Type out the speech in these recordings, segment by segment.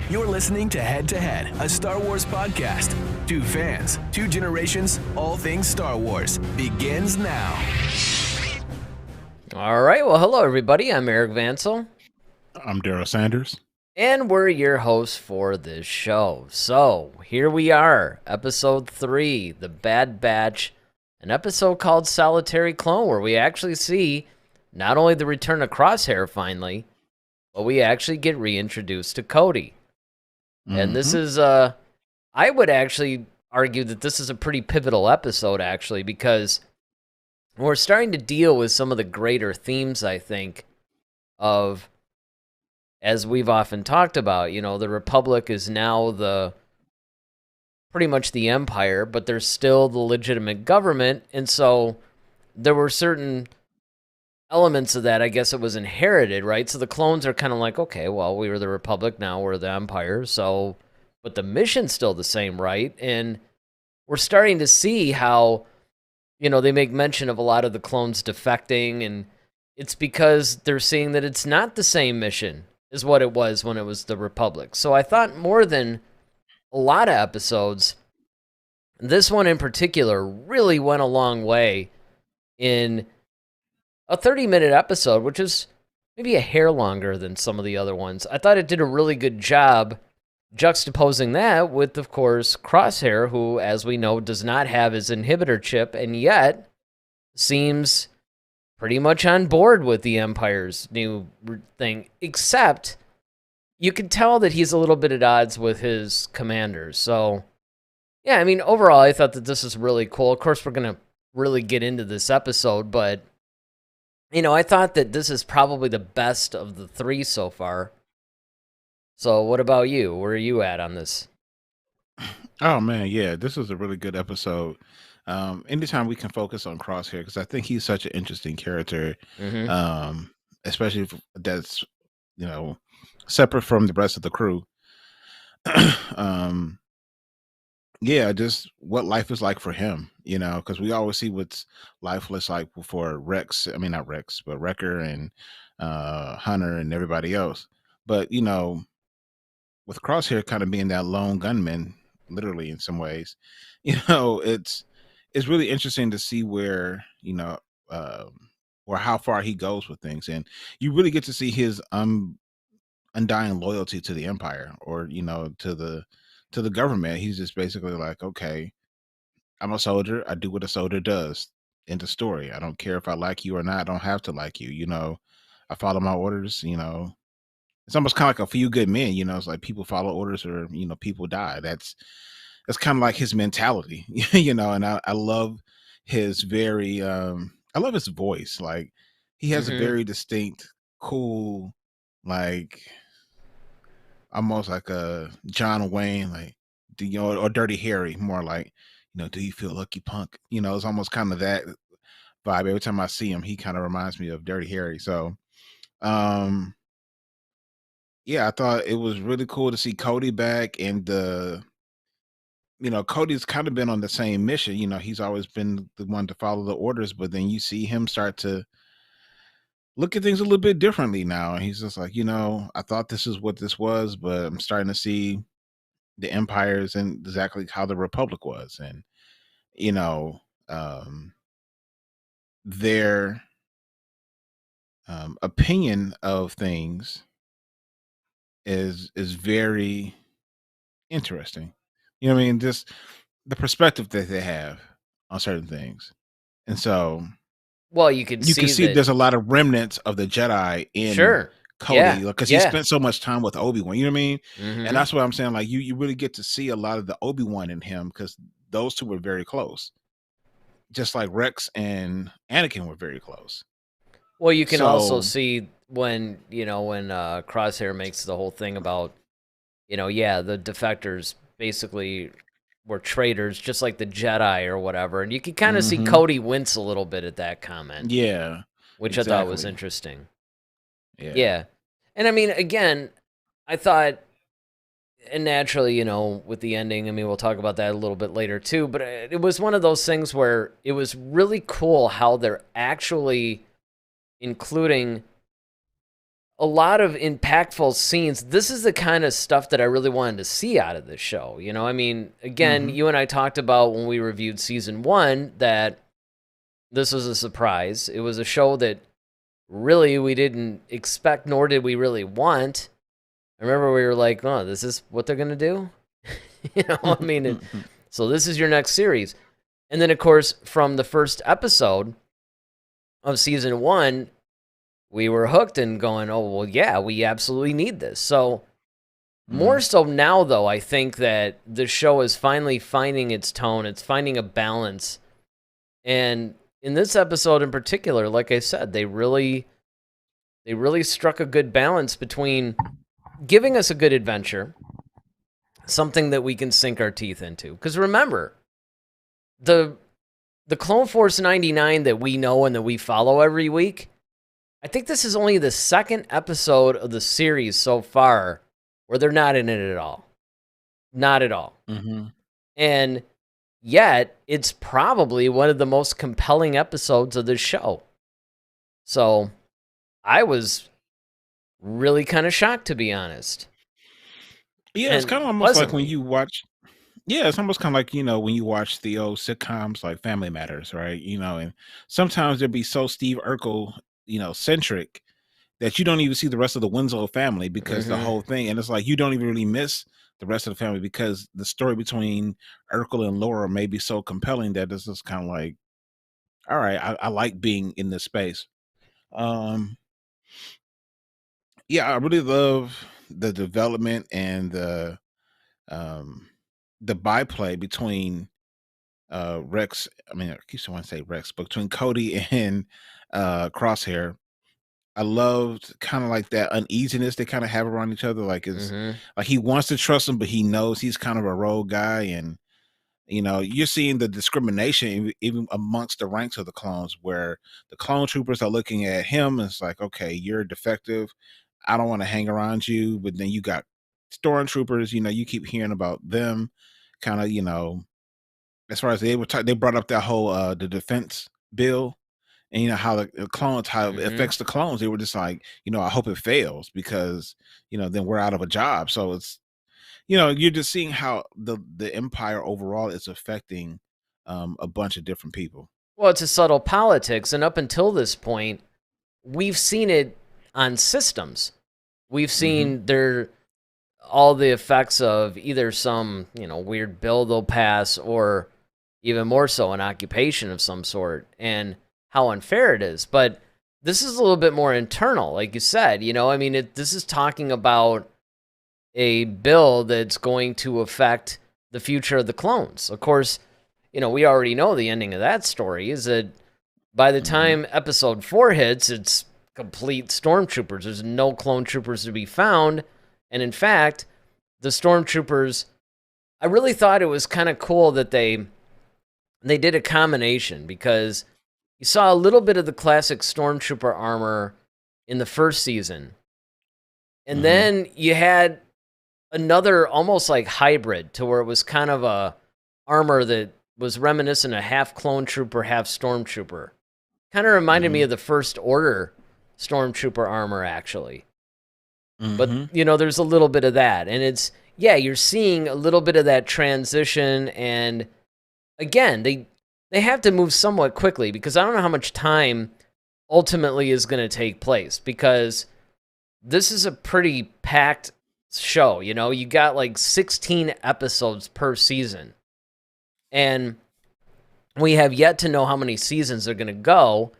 You're listening to Head to Head, a Star Wars podcast. Two fans, two generations, all things Star Wars begins now. All right. Well, hello, everybody. I'm Eric Vansel. I'm Daryl Sanders. And we're your hosts for this show. So, here we are, episode 3, The Bad Batch, an episode called Solitary Clone, where we actually see not only the return of Crosshair finally, but we actually get reintroduced to Cody. And this is, I would actually argue that this is a pretty pivotal episode, actually, because we're starting to deal with some of the greater themes, I think, of, as we've often talked about, you know, the Republic is now pretty much the Empire, but there's still the legitimate government, and so there were certain elements of that, I guess it was inherited, right? So the clones are kind of like, okay, well, we were the Republic, now we're the Empire, so, but the mission's still the same, right? And we're starting to see how, you know, they make mention of a lot of the clones defecting, and it's because they're seeing that it's not the same mission as what it was when it was the Republic. So I thought more than a lot of episodes, this one in particular really went a long way in a 30-minute episode, which is maybe a hair longer than some of the other ones. I thought it did a really good job juxtaposing that with, of course, Crosshair, who, as we know, does not have his inhibitor chip, and yet seems pretty much on board with the Empire's new thing, except you can tell that he's a little bit at odds with his commanders. So, yeah, I mean, overall, I thought that this is really cool. Of course, we're going to really get into this episode, but you know, I thought that this is probably the best of the 3 so far. So what about you? Where are you at on this? Oh man, yeah, this was a really good episode. Anytime we can focus on Crosshair, because I think he's such an interesting character, especially if that's, you know, separate from the rest of the crew. Yeah, just what life is like for him, you know, because we always see what's life looks like for Rex. I mean, not Rex, but Wrecker and Hunter and everybody else. But, you know, with Crosshair kind of being that lone gunman, literally in some ways, you know, it's really interesting to see where, you know, or how far he goes with things. And you really get to see his undying loyalty to the Empire, or, you know, to the government. He's just basically like, okay, I'm a soldier. I do what a soldier does. End of story. I don't care if I like you or not. I don't have to like you. You know, I follow my orders. You know, it's almost kind of like A Few Good Men. You know, it's like people follow orders or, you know, people die. That's kind of like his mentality, you know, and I love his very, I love his voice. Like, he has a very distinct, cool, like, almost like a John Wayne, like, you know, or Dirty Harry, more like, you know, do you feel lucky, punk? You know, it's almost kind of that vibe. Every time I see him, he kind of reminds me of Dirty Harry. So, yeah, I thought it was really cool to see Cody back, and you know, Cody's kind of been on the same mission. You know, he's always been the one to follow the orders, but then you see him start to look at things a little bit differently now. And he's just like, you know, I thought this is what this was, but I'm starting to see the empires and exactly how the Republic was. And, you know, their opinion of things is very interesting. You know what I mean? Just the perspective that they have on certain things. And so, well, you can see that there's a lot of remnants of the Jedi in Cody, because he spent so much time with Obi-Wan, you know what I mean? And that's what I'm saying. Like, you really get to see a lot of the Obi-Wan in him, because those two were very close. Just like Rex and Anakin were very close. Well, you can also see when Crosshair makes the whole thing about, you know, the defectors basically were traitors, just like the Jedi or whatever. And you can kind of see Cody wince a little bit at that comment. Yeah. Which I thought was interesting. Yeah. And I mean, again, I thought, and naturally, you know, with the ending, I mean, we'll talk about that a little bit later too, but it was one of those things where it was really cool how they're actually including a lot of impactful scenes. This is the kind of stuff that I really wanted to see out of this show. You know, I mean, again, Mm-hmm. you and I talked about when we reviewed season 1 that this was a surprise. It was a show that really we didn't expect, nor did we really want. I remember we were like, oh, this is what they're going to do? You know, I mean, so this is your next series. And then, of course, from the first episode of season 1, we were hooked and going, oh, well, yeah, we absolutely need this. So, more so now, though, I think that the show is finally finding its tone. It's finding a balance. And in this episode in particular, like I said, they really struck a good balance between giving us a good adventure, something that we can sink our teeth into. Because remember, the Clone Force 99 that we know and that we follow every week, I think this is only the second episode of the series so far where they're not in it at all. Not at all. Mm-hmm. And yet, it's probably one of the most compelling episodes of this show. So, I was really kind of shocked, to be honest. Yeah, it's And kind of almost like when pleasantly. you watch. Yeah, it's almost kind of like, when you watch the old sitcoms like Family Matters, right? And sometimes they'll be so Steve Urkel, centric that you don't even see the rest of the Winslow family because the Mhm. whole thing, and it's like you don't even really miss the rest of the family because the story between Urkel and Laura may be so compelling that it's just kind of like, all right, I like being in this space. Um, yeah, I really love the development and um the byplay between Rex. I mean, I keep wanting to say Rex, but between Cody and Crosshair. I loved kind of like that uneasiness they kind of have around each other. Like is Mhm. like he wants to trust him, but he knows he's kind of a rogue guy, and you're seeing the discrimination even amongst the ranks of the clones, where the clone troopers are looking at him and it's like, okay, you're defective. I don't want to hang around you. But then you got stormtroopers. You keep hearing about them, kind of as far as they brought up that whole the defense bill, and how the clones, how it Mhm. affects the clones. They were just like, I hope it fails because then we're out of a job. So it's you're just seeing how the empire overall is affecting a bunch of different people. Well, it's a subtle politics, and up until this point, we've seen it on systems. We've Hmm. seen all the effects of either some, weird bill they'll pass or even more so an occupation of some sort and how unfair it is. But this is a little bit more internal, like you said, I mean, this is talking about a bill that's going to affect the future of the clones. Of course, we already know the ending of that story is that by the Hmm. time episode 4 hits, it's complete stormtroopers. There's no clone troopers to be found. And in fact, the stormtroopers, I really thought it was kind of cool that they did a combination because you saw a little bit of the classic stormtrooper armor in the first season. And Hmm. then you had another almost like hybrid to where it was kind of a armor that was reminiscent of half clone trooper, half stormtrooper. Kind of reminded me Hmm. of the First Order stormtrooper armor, actually. But, Hmm. there's a little bit of that. And yeah, you're seeing a little bit of that transition. And again, they have to move somewhat quickly because I don't know how much time ultimately is going to take place because this is a pretty packed show. You got like 16 episodes per season. And we have yet to know how many seasons they're going to go.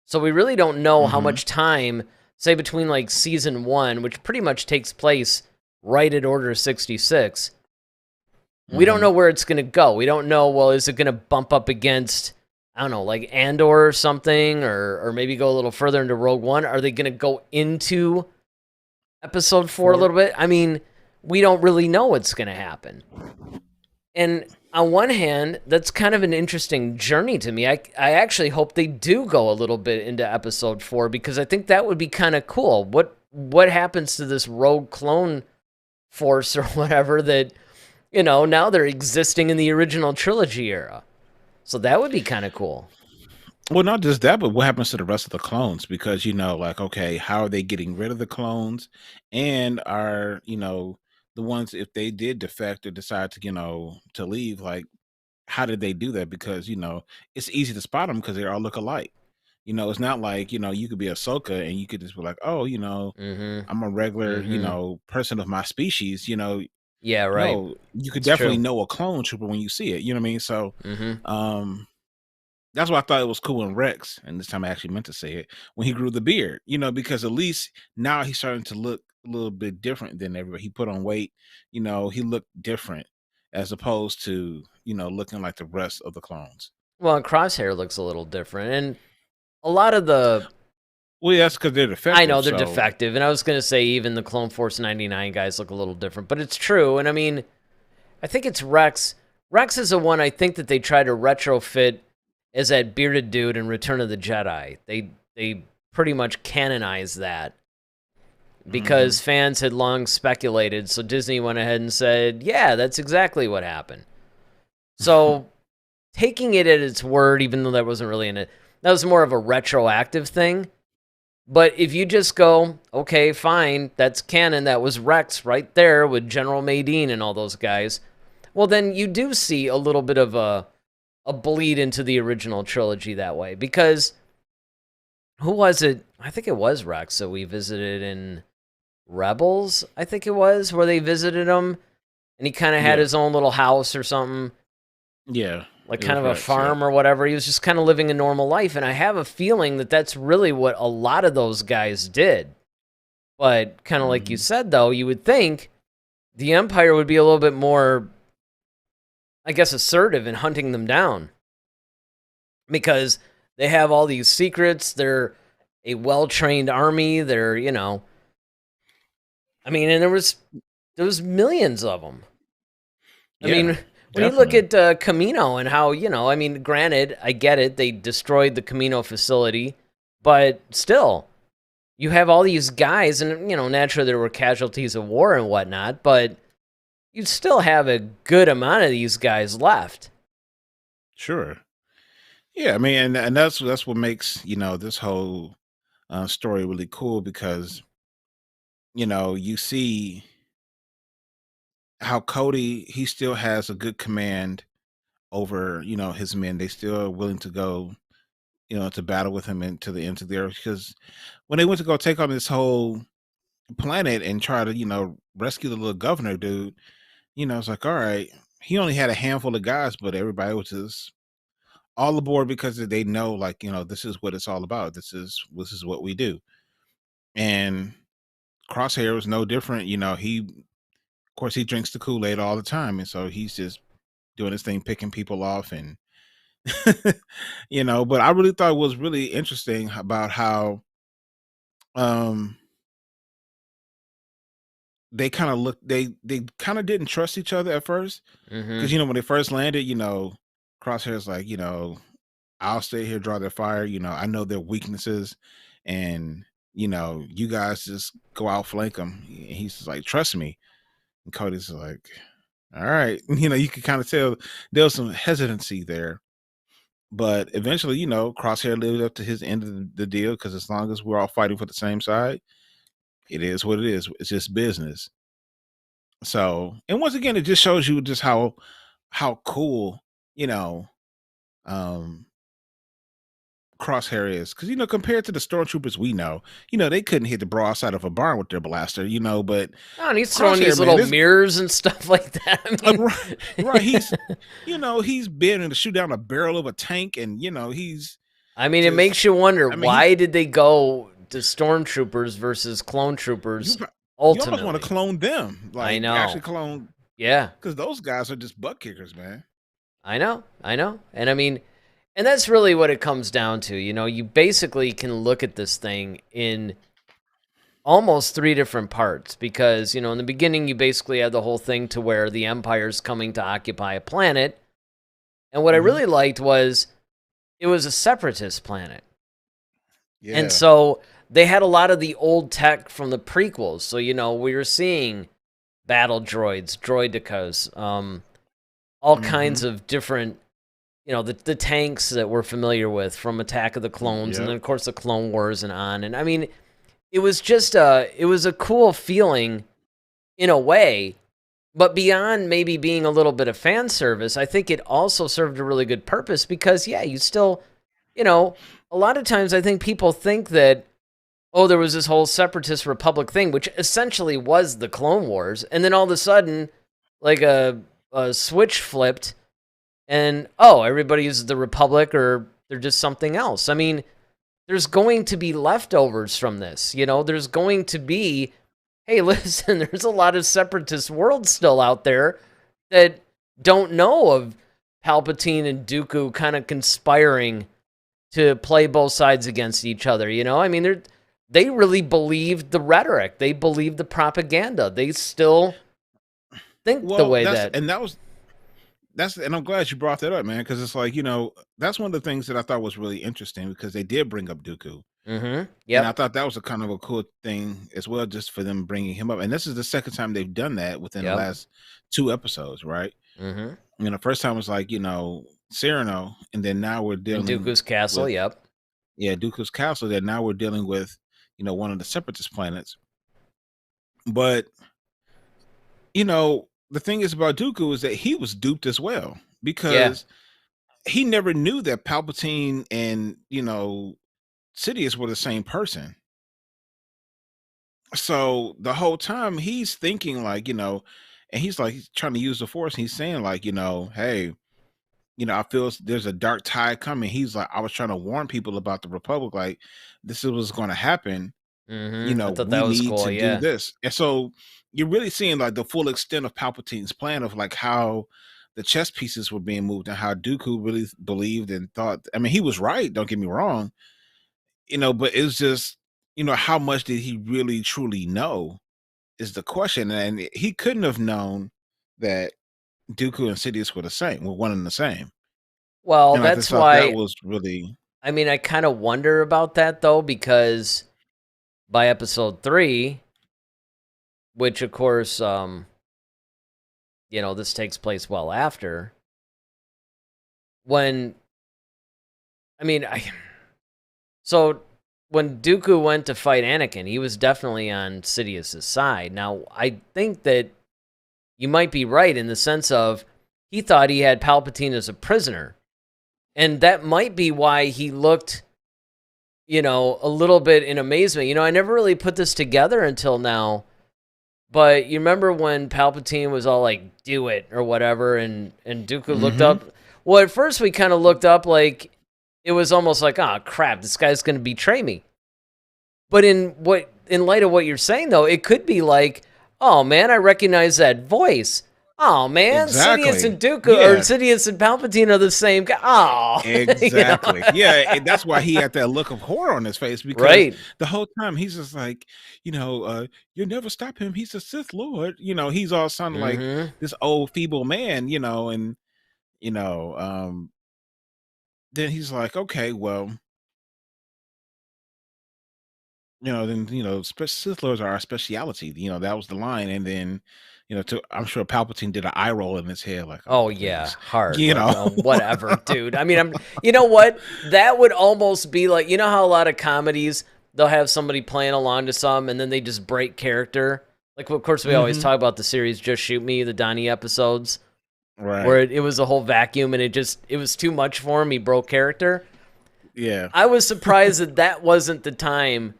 So we really don't know how Hmm. much time, say between like season 1, which pretty much takes place right at Order 66. We don't Hmm. know where it's going to go. We don't know, well, is it going to bump up against, I don't know, like Andor or something, or maybe go a little further into Rogue One? Are they going to go into episode 4 a For little bit? I mean, we don't really know what's going to happen. And on one hand, that's kind of an interesting journey to me. I actually hope they do go a little bit into episode 4 because I think that would be kind of cool. What happens to this rogue clone force or whatever that, now they're existing in the original trilogy era. So that would be kind of cool. Well, not just that, but what happens to the rest of the clones? Because, like, okay, how are they getting rid of the clones? And are, the ones, if they did defect or decide to, to leave, like, how did they do that? Because, it's easy to spot them because they all look alike. It's not like, you could be a Ahsoka and you could just be like, oh, Mm-hmm. I'm a regular, Mm-hmm. person of my species, Yeah, right. no, you could It's definitely true. know a clone trooper when you see it. You know what I mean? So, Mm-hmm. um, that's why I thought it was cool in Rex, and this time I actually meant to say it, when he grew the beard, because at least now he's starting to look a little bit different than everybody. He put on weight, he looked different as opposed to, looking like the rest of the clones. Well, and Crosshair looks a little different, and a lot of the Well, yeah, that's because they're I know defective. they're So, defective, and I was gonna say even the Clone Force 99 guys look a little different, but it's true. And I mean, I think it's Rex. Rex is the one I think that they try to retrofit as that bearded dude in Return of the Jedi. They pretty much canonized that mhm. because fans had long speculated. So Disney went ahead and said, "Yeah, that's exactly what happened." So taking it at its word, even though that wasn't really in it, that was more of a retroactive thing. But if you just go, okay, fine, that's canon, that was Rex right there with General Madine and all those guys, well, then you do see a little bit of a bleed into the original trilogy that way. Because who was it? I think it was Rex that we visited in Rebels, I think it was, where they visited him, and he kind of had Yeah, his own little house or something, yeah, like it kind was of a Rex. Yeah. farm or whatever. He was just kind of living a normal life. And I have a feeling that that's really what a lot of those guys did. But kind of like you Mhm. said, though, you would think the Empire would be a little bit more, I guess, assertive in hunting them down because they have all these secrets. They're a well trained army. They're, I mean, and there was millions of them. I Yeah, mean, when you look definitely. at Camino and how, I mean, granted, I get it. They destroyed the Camino facility, but still, you have all these guys, and, naturally there were casualties of war and whatnot, but you still have a good amount of these guys left. Sure. Yeah, I mean, and that's what makes this whole story really cool because you see how Cody, he still has a good command over his men. They still are willing to go to battle with him into the ends of the earth because when they went to go take on this whole planet and try to rescue the little governor dude, it's like, all right, he only had a handful of guys, but everybody was just all aboard because they know, like, this is what it's all about. This is what we do. And Crosshair was no different. He, of course, he drinks the Kool-Aid all the time, and so he's just doing his thing, picking people off, and But I really thought it was really interesting about how um they kind of looked. They kind of didn't trust each other at first because Hmm. when they first landed, Crosshair's like, I'll stay here, draw their fire. I know their weaknesses, and you guys just go outflank them. And he's just like, trust me. And Cody's like, all right. You could kind of tell there was some hesitancy there. But eventually, Crosshair lived up to his end of the deal because as long as we're all fighting for the same side, it is what it is. It's just business. So, and once again, it just shows you just how cool, you know, um Crosshair is. Because compared to the stormtroopers we know, they couldn't hit the broadside of a barn with their blaster, but Oh, and he's throwing Crosshair, these man, little this mirrors and stuff like that. I mean, right, right. He's been to shoot down a barrel of a tank, and he's I mean, it just makes you wonder I mean, he why did they go to stormtroopers versus clone you troopers pro- you almost want to ultimately? clone them, I like actually know. clone, Yeah, because those guys are just butt kickers, man. I know. I know. And I mean, and that's really what it comes down to. You basically can look at this thing in almost three different parts because, in the beginning, you basically have the whole thing to where the Empire's coming to occupy a planet. And what I Hmm. really liked was it was a separatist planet. And Yeah. so they had a lot of the old tech from the prequels. So, we were seeing battle droids, droidicas, all kinds Hmm. of different the tanks that we're familiar with from Attack of the Clones, and then Yep. of course the Clone Wars and on. And I mean, it was just it was a cool feeling in a way, but beyond maybe being a little bit of fan service, I think it also served a really good purpose because yeah, you still, a lot of times I think people think that, oh, there was this whole separatist republic thing, which essentially was the Clone Wars, and then all of a sudden, like a switch flipped, and oh, everybody uses the republic or they're just something else. I mean, there's going to be leftovers from this. There's going to be, hey, listen, there's a lot of separatist worlds still out there that don't know of Palpatine and Dooku kind of conspiring to play both sides against each other. I mean, they really believed the rhetoric. They believed the propaganda. They still think the way that. And I'm glad you brought that up, man, because it's like, that's one of the things that I thought was really interesting because they did bring up Dooku. Mm-hmm. And I Yep. thought that was a kind of a cool thing as well, just for them bringing him up. And this is the second time they've done that within the Yep. last 2 episodes, right? Mm-hmm. First time was like, Cyrano, and then now we're In dealing Dooku's castle. with, Yep. yeah, Dooku's castle. That now we're dealing with, one of the separatist planets. But the thing is about Dooku is that he was duped as well because he never knew that Palpatine and Sidious were the same person. So the whole time he's thinking like, and he's like he's trying to use the Force. And he's saying like, hey, I feel there's a dark tide coming. He's like, I was trying to warn people about the Republic, like this is what's going to happen. Mm-hmm. I thought We that was need cool. to do Yeah. this. And so you're really seeing like the full extent of Palpatine's plan of like how the chess pieces were being moved and how Dooku really believed and thought. I mean, he was right, don't get me wrong, but it's just, how much did he really truly know is the question. And he couldn't have known that Dooku and Sidious were the same, were one and the same. Well, And I just that's thought that why. was really I mean, I kind of wonder about that though, because by episode 3, which of course, this takes place well after. When, I mean, so when Dooku went to fight Anakin, he was definitely on Sidious's side. Now, I think that you might be right in the sense of he thought he had Palpatine as a prisoner. And that might be why he looked, a little bit in amazement. I never really put this together until now. But you remember when Palpatine was all like, do it, or whatever, and Dooku looked up? Well, at first we kind of looked up like it was almost like, oh, crap, this guy's going to betray me. But in light of what you're saying, though, it could be like, oh, man, I recognize that voice. Oh, man, Sidious and Dooku, or Sidious and Palpatine are the same guy. Oh, exactly. Yeah, and that's why he had that look of horror on his face because the whole time he's just like, you'll never stop him. He's a Sith Lord. He's all sounding like this old feeble man. And then he's like, okay, well, then Sith Lords are our speciality. That was the line, and then. I'm sure Palpatine did an eye roll in his head, like, oh please. yeah, hard, whatever, dude. I mean, you know what? That would almost be like, how a lot of comedies they'll have somebody playing along to some, and then they just break character. Like, of course, we always talk about the series "Just Shoot Me," the Donnie episodes, right? Where it was a whole vacuum, and it was too much for him. He broke character. Yeah, I was surprised that wasn't the time.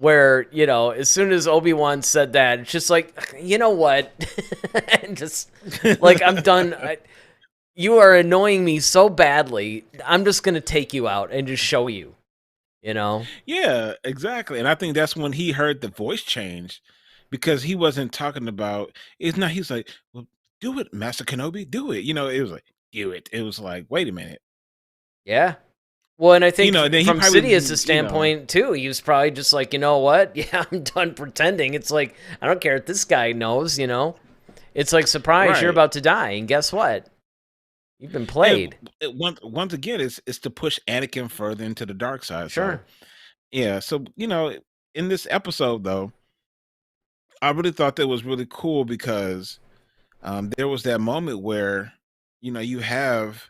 Where, as soon as Obi-Wan said that, it's just like, you know what? And just, like, I'm done. You are annoying me so badly. I'm just going to take you out and just show you, Yeah, exactly. And I think that's when he heard the voice change because he wasn't talking about, it's not, he's like, well, do it, Master Kenobi, do it. It was like, do it. It was like, wait a minute. Yeah. Well, and I think then from Sidious's standpoint, too, he was probably just like, you know what? Yeah, I'm done pretending. It's like, I don't care if this guy knows, It's like, surprise, right. You're about to die. And guess what? You've been played. Once again, it's to push Anakin further into the dark side. Sure. So, yeah. So, in this episode, though, I really thought that was really cool because there was that moment where, you have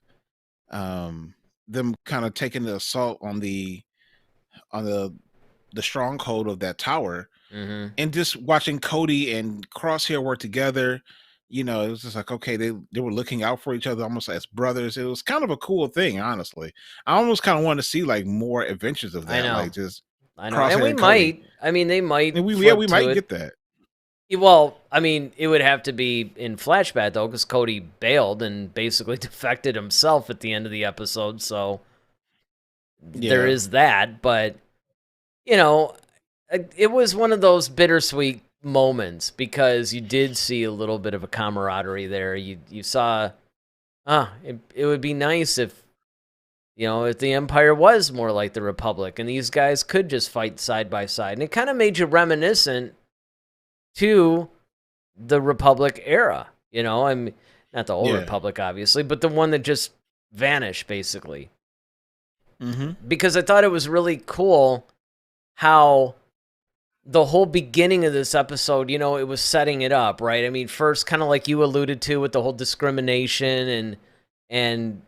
um, them kind of taking the assault on on the stronghold of that tower, Mm-hmm. and just watching Cody and Crosshair work together. It was just like, okay, they were looking out for each other almost as brothers. It was kind of a cool thing, honestly. I almost kind of want to see like more adventures of I that, know. like just I know. And Crosshair we and Cody. might. I mean, they might And we flip to might it. get that. Well, I mean, it would have to be in flashback, though, because Cody bailed and basically defected himself at the end of the episode. So there Yeah. is that. But, you know, it was one of those bittersweet moments because you did see a little bit of a camaraderie there. You saw, it would be nice if, if the Empire was more like the Republic and these guys could just fight side by side. And it kind of made you reminiscent to the Republic era. I'm not the old Yeah. Republic, obviously, but the one that just vanished, basically. Mm-hmm. Because I thought it was really cool how the whole beginning of this episode, it was setting it up, right? I mean, first, kind of like you alluded to with the whole discrimination, and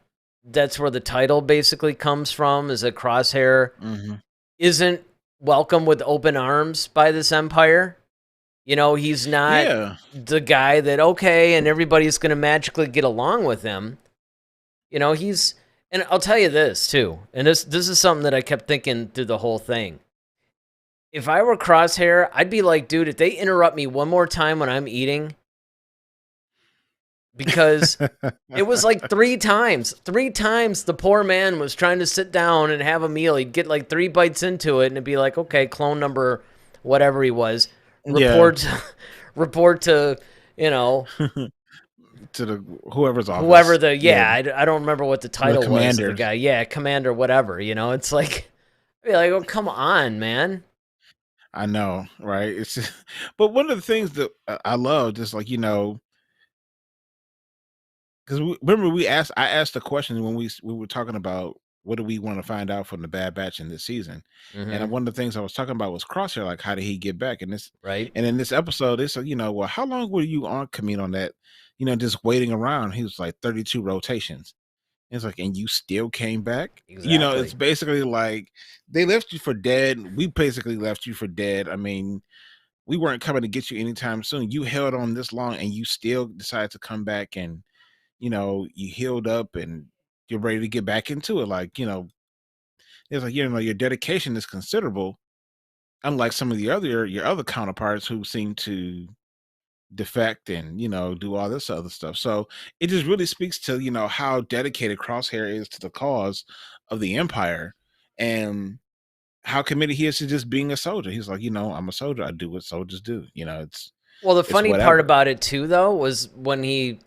that's where the title basically comes from, is that Crosshair Mm-hmm. isn't welcome with open arms by this Empire. He's not Yeah. the guy that, okay, and everybody's going to magically get along with him. He's, and I'll tell you this too, and this is something that I kept thinking through the whole thing. If I were Crosshair, I'd be like, dude, if they interrupt me one more time when I'm eating, because it was like 3 times. 3 times the poor man was trying to sit down and have a meal. He'd get like 3 bites into it and it'd be like, okay, clone number whatever he was, Yeah. report to, To the whoever's office. whoever I don't remember what the The title was of the commanders. guy. Yeah, commander, whatever. It's like, I'd be like, oh, come on, man. I know, right? It's just, but one of the things that I love, just like because remember I asked the question when we were talking about what do we want to find out from the Bad Batch in this season, and Mm-hmm. one of the things I was talking about was Crosshair, like how did he get back? Right? And in this episode, they said, well, how long were you on commute on that? Just waiting around. He was like 32 rotations. It's like, and you still came back. It's Exactly. basically like they left you for dead. We basically left you for dead. I mean, we weren't coming to get you anytime soon. You held on this long, and you still decided to come back, and you healed up, and you're ready to get back into it. Like, it's like your dedication is considerable, unlike some of the other your other counterparts who seem to defect and do all this other stuff. So it just really speaks to how dedicated Crosshair is to the cause of the Empire, and how committed he is to just being a soldier. He's like, I'm a soldier. I do what soldiers do. Well, the It's funny part whatever. about it too, though, was when he,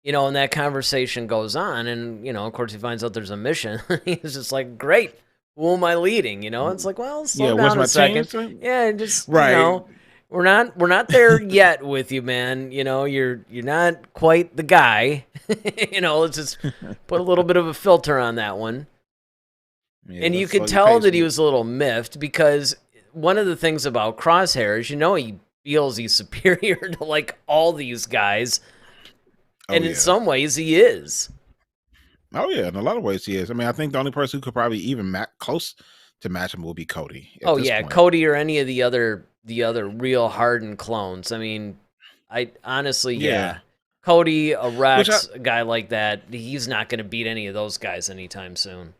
and that conversation goes on, and of course, he finds out there's a mission. He's just like, "Great, who am I leading?" It's like, well, slow Yeah, what's down a my team? second. Yeah, just Right. we're not there yet with you, man. You're not quite the guy. Let's just put a little bit of a filter on that one. Yeah, And you let's could slow your tell pace that he with was a little miffed because one of the things about Crosshair is, he feels he's superior to like all these guys, Oh and in yeah. some ways he is. Oh yeah. In a lot of ways, he is. I mean, I think the only person who could probably even close to match him will be Cody at Oh this yeah, point. Cody or any of the other real hardened clones. I mean, I honestly, Yeah. yeah, Cody, a Which I Rex, a guy like that, he's not going to beat any of those guys anytime soon.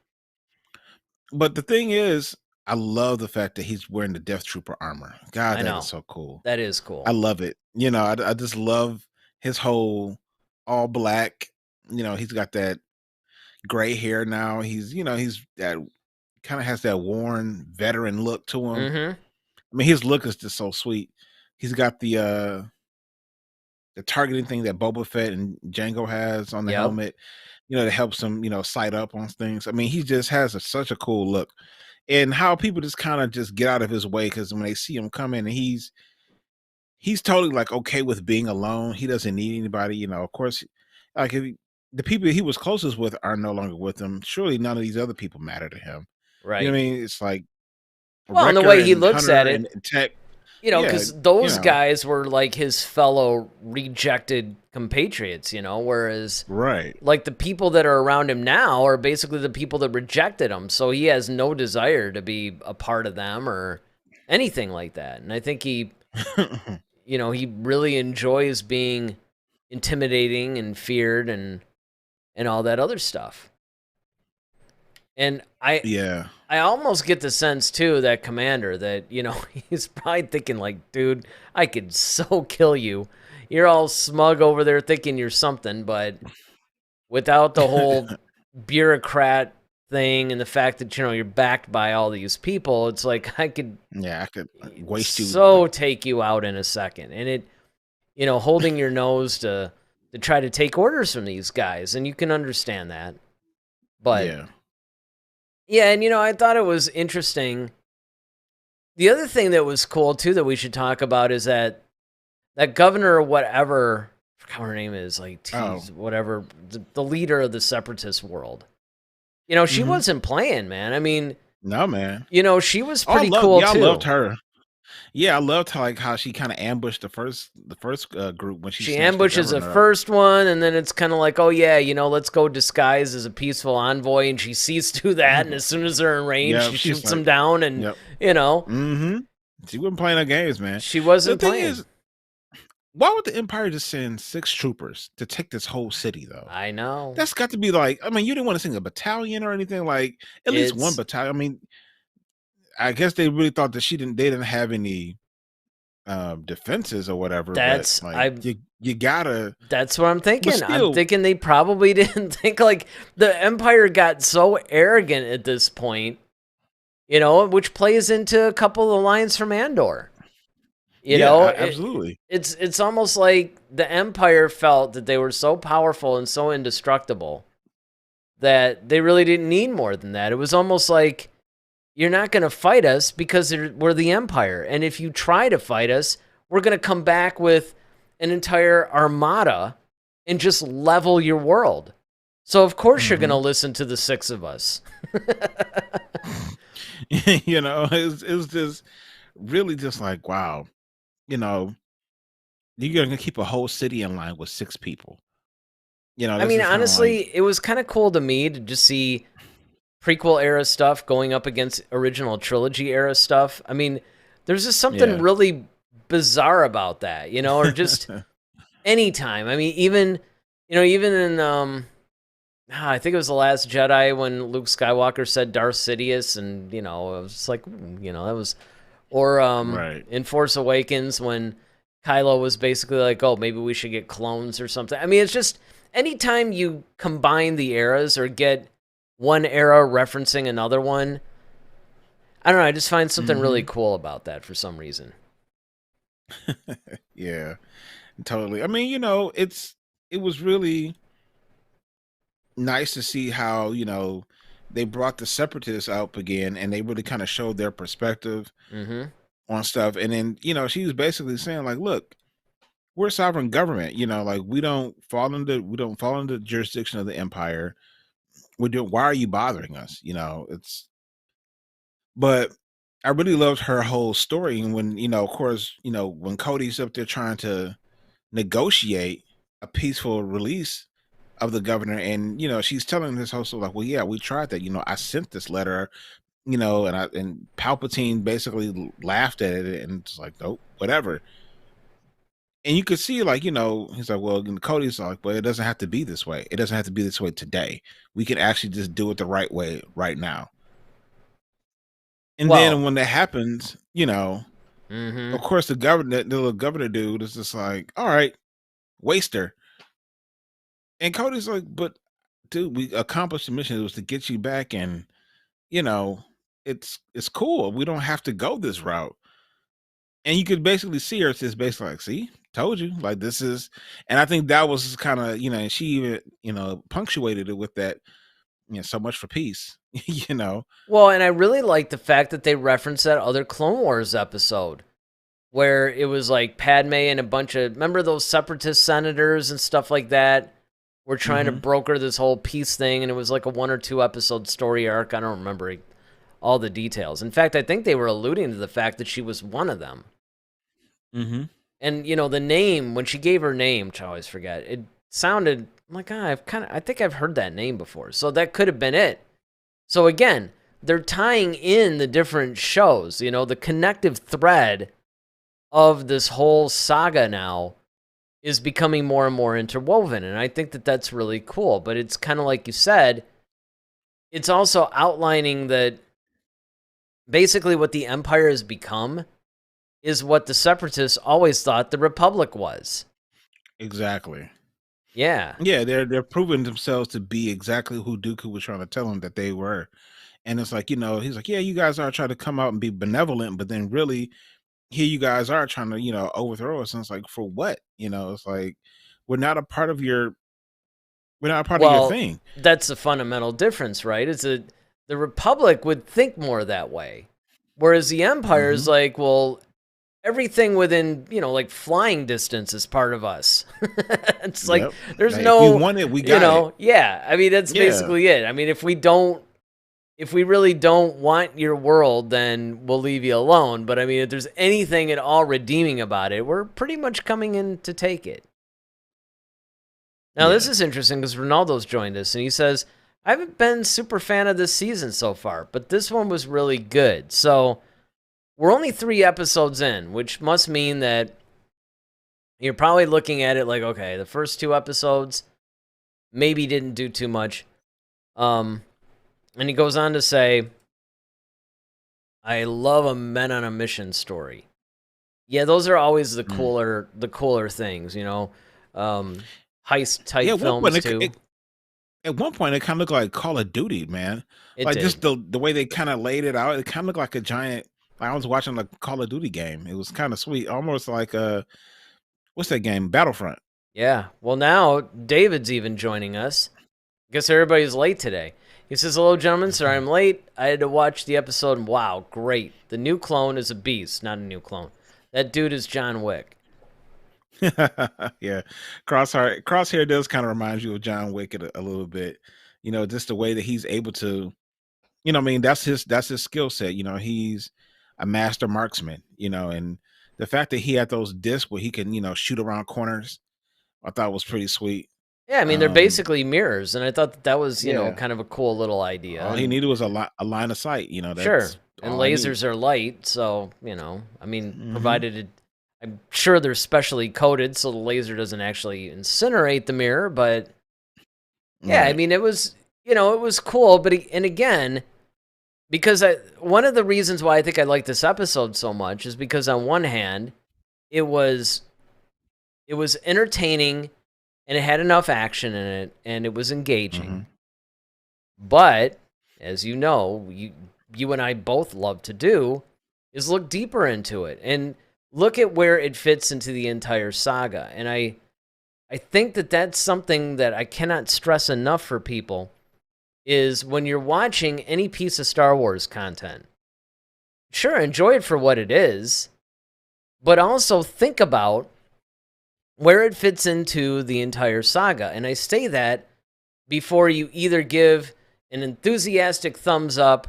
But the thing is, I love the fact that he's wearing the Death Trooper armor. God, I that is know so cool. that is I cool. love it. I just love his whole all black. He's got that gray hair now. He's that kind of has that worn veteran look to him. Mm-hmm. I mean, his look is just so sweet. He's got the targeting thing that Boba Fett and Django has on the Yep. helmet, that helps him, sight up on things. I mean, he just has such a cool look. And how people just kind of just get out of his way because when they see him coming, and he's totally like okay with being alone. He doesn't need anybody, of course, like the people he was closest with are no longer with him. Surely none of these other people matter to him. You know Right. what I mean? It's like Well, and the Wrecker way he and looks Hunter at and it, Tech. Yeah, because those guys were like his fellow rejected compatriots, whereas right. like the people that are around him now are basically the people that rejected him. So he has no desire to be a part of them or anything like that. And I think he really enjoys being intimidating and feared and all that other stuff. And Yeah. I almost get the sense too that Commander that he's probably thinking like, dude, I could so kill you. You're all smug over there thinking you're something, but without the whole bureaucrat thing and the fact that you're backed by all these people, it's like I could Yeah, I could waste you. so take you out in a second. And it holding your nose to try to take orders from these guys, and you can understand that. But yeah, and I thought it was interesting. The other thing that was cool too that we should talk about is that governor or whatever, I forgot what her name is, like whatever, the leader of the separatist world. She wasn't playing, man. I mean, no, man. She was pretty cool too. I loved her. Yeah, I loved how she kind of ambushed the first group when she ambushes the first one, and then it's kind of like, oh yeah, let's go disguise as a peaceful envoy, and she sees through that, and as soon as they're in range, she shoots them down, and she wasn't playing her games, man. She wasn't playing. The thing is, why would the Empire just send 6 troopers to take this whole city, though? I know. That's got to be like, I mean, you didn't want to send a battalion or anything, like at least one battalion. I mean, I guess they really thought that they didn't have any defenses or whatever. That's but, like, you gotta. That's what I'm thinking. I'm thinking they probably didn't think, like, the Empire got so arrogant at this point, which plays into a couple of the lines from Andor. Absolutely. It's almost like the Empire felt that they were so powerful and so indestructible that they really didn't need more than that. It was almost like, you're not going to fight us because we're the Empire. And if you try to fight us, we're going to come back with an entire armada and just level your world. So, of course, you're going to listen to the 6 of us. It was just really just like, wow. You're going to keep a whole city in line with 6 people. I mean, honestly, it was kind of cool to me to just see prequel era stuff going up against original trilogy era stuff. I mean, there's just something really bizarre about that, or just anytime. I mean, even in I think it was The Last Jedi when Luke Skywalker said Darth Sidious, and it was just like, that was, or in Force Awakens when Kylo was basically like, oh, maybe we should get clones or something. I mean, it's just anytime you combine the eras or get one era referencing another one, I don't know, I just find something really cool about that for some reason. Yeah, totally. I mean, it was really nice to see how, they brought the Separatists up again, and they really kind of showed their perspective on stuff. And then, she was basically saying, like, look, we're a sovereign government, like we don't fall into the jurisdiction of the Empire. Why are you bothering us? But I really loved her whole story. And when, of course, when Cody's up there trying to negotiate a peaceful release of the governor, and, she's telling this whole story, like, well, yeah, we tried that. I sent this letter, and Palpatine basically laughed at it and it's like, nope, whatever. And you could see, like, he's like, well, Cody's like, well, it doesn't have to be this way. It doesn't have to be this way today. We can actually just do it the right way right now. And then when that happens, of course, the little governor dude is just like, all right, waster. And Cody's like, but dude, we accomplished the mission. It was to get you back, and it's cool. We don't have to go this route. And you could basically see her just basically like, see, told you, like, this is, and I think that was kind of, and she even, punctuated it with that, so much for peace, Well, and I really like the fact that they referenced that other Clone Wars episode where it was like Padme and a bunch of, remember those Separatist senators and stuff like that were trying to broker this whole peace thing, and it was like a 1 or 2 episode story arc. I don't remember all the details. In fact, I think they were alluding to the fact that she was one of them. Mm-hmm. And the name, when she gave her name, which I always forget, it sounded I'm like, I think I've heard that name before. So that could have been it. So again, they're tying in the different shows, the connective thread of this whole saga now is becoming more and more interwoven. And I think that that's really cool. But it's kind of like you said, it's also outlining that basically what the Empire has become is what the Separatists always thought the Republic was. Exactly. Yeah. Yeah, they're proving themselves to be exactly who Dooku was trying to tell them that they were. And it's like, he's like, yeah, you guys are trying to come out and be benevolent, but then really here you guys are trying to, overthrow us. And it's like, for what? It's like we're not a part of your Well, thing. that's the fundamental difference, right? Is that the Republic would think more that way. Whereas the Empire is like, well, everything within, like flying distance is part of us. It's like, there's Like, no, if we want it, we got it. Yeah. I mean, that's basically it. I mean, if we really don't want your world, then we'll leave you alone. But I mean, if there's anything at all redeeming about it, we're pretty much coming in to take it. Now, this is interesting because Ronaldo's joined us and he says, I haven't been super fan of this season so far, but this one was really good. So we're only 3 episodes in, which must mean that you're probably looking at it like, okay, the first 2 episodes maybe didn't do too much. And he goes on to say, I love a men on a mission story. Yeah, those are always the cooler things, heist type films too. At one point, it kind of looked like Call of Duty, man. It did. Just the way they kind of laid it out, it kind of looked like a giant. I was watching like Call of Duty game. It was kind of sweet, almost like what's that game? Battlefront. Yeah. Well, now David's even joining us. I guess everybody's late today. He says, hello, gentlemen. Sorry I'm late. I had to watch the episode, and wow, great. The new clone is a beast. Not a new clone. That dude is John Wick. Yeah. Crosshair does kind of remind you of John Wick a little bit. Just the way that he's able to, I mean, that's his skill set. He's a master marksman, and the fact that he had those discs where he can, shoot around corners, I thought was pretty sweet. Yeah, I mean, they're basically mirrors, and I thought that was, kind of a cool little idea. All he needed was a line of sight, That's sure, and lasers are light, so, I mean, provided I'm sure they're specially coated so the laser doesn't actually incinerate the mirror, but, yeah, right. I mean, it was, it was cool, but, and again, because one of the reasons why I think I like this episode so much is because on one hand, it was entertaining, and it had enough action in it, and it was engaging. But, as you know, you and I both love to do, is look deeper into it, and look at where it fits into the entire saga. And I think that that's something that I cannot stress enough for people, is when you're watching any piece of Star Wars content, sure, enjoy it for what it is, but also think about where it fits into the entire saga. And I say that before you either give an enthusiastic thumbs up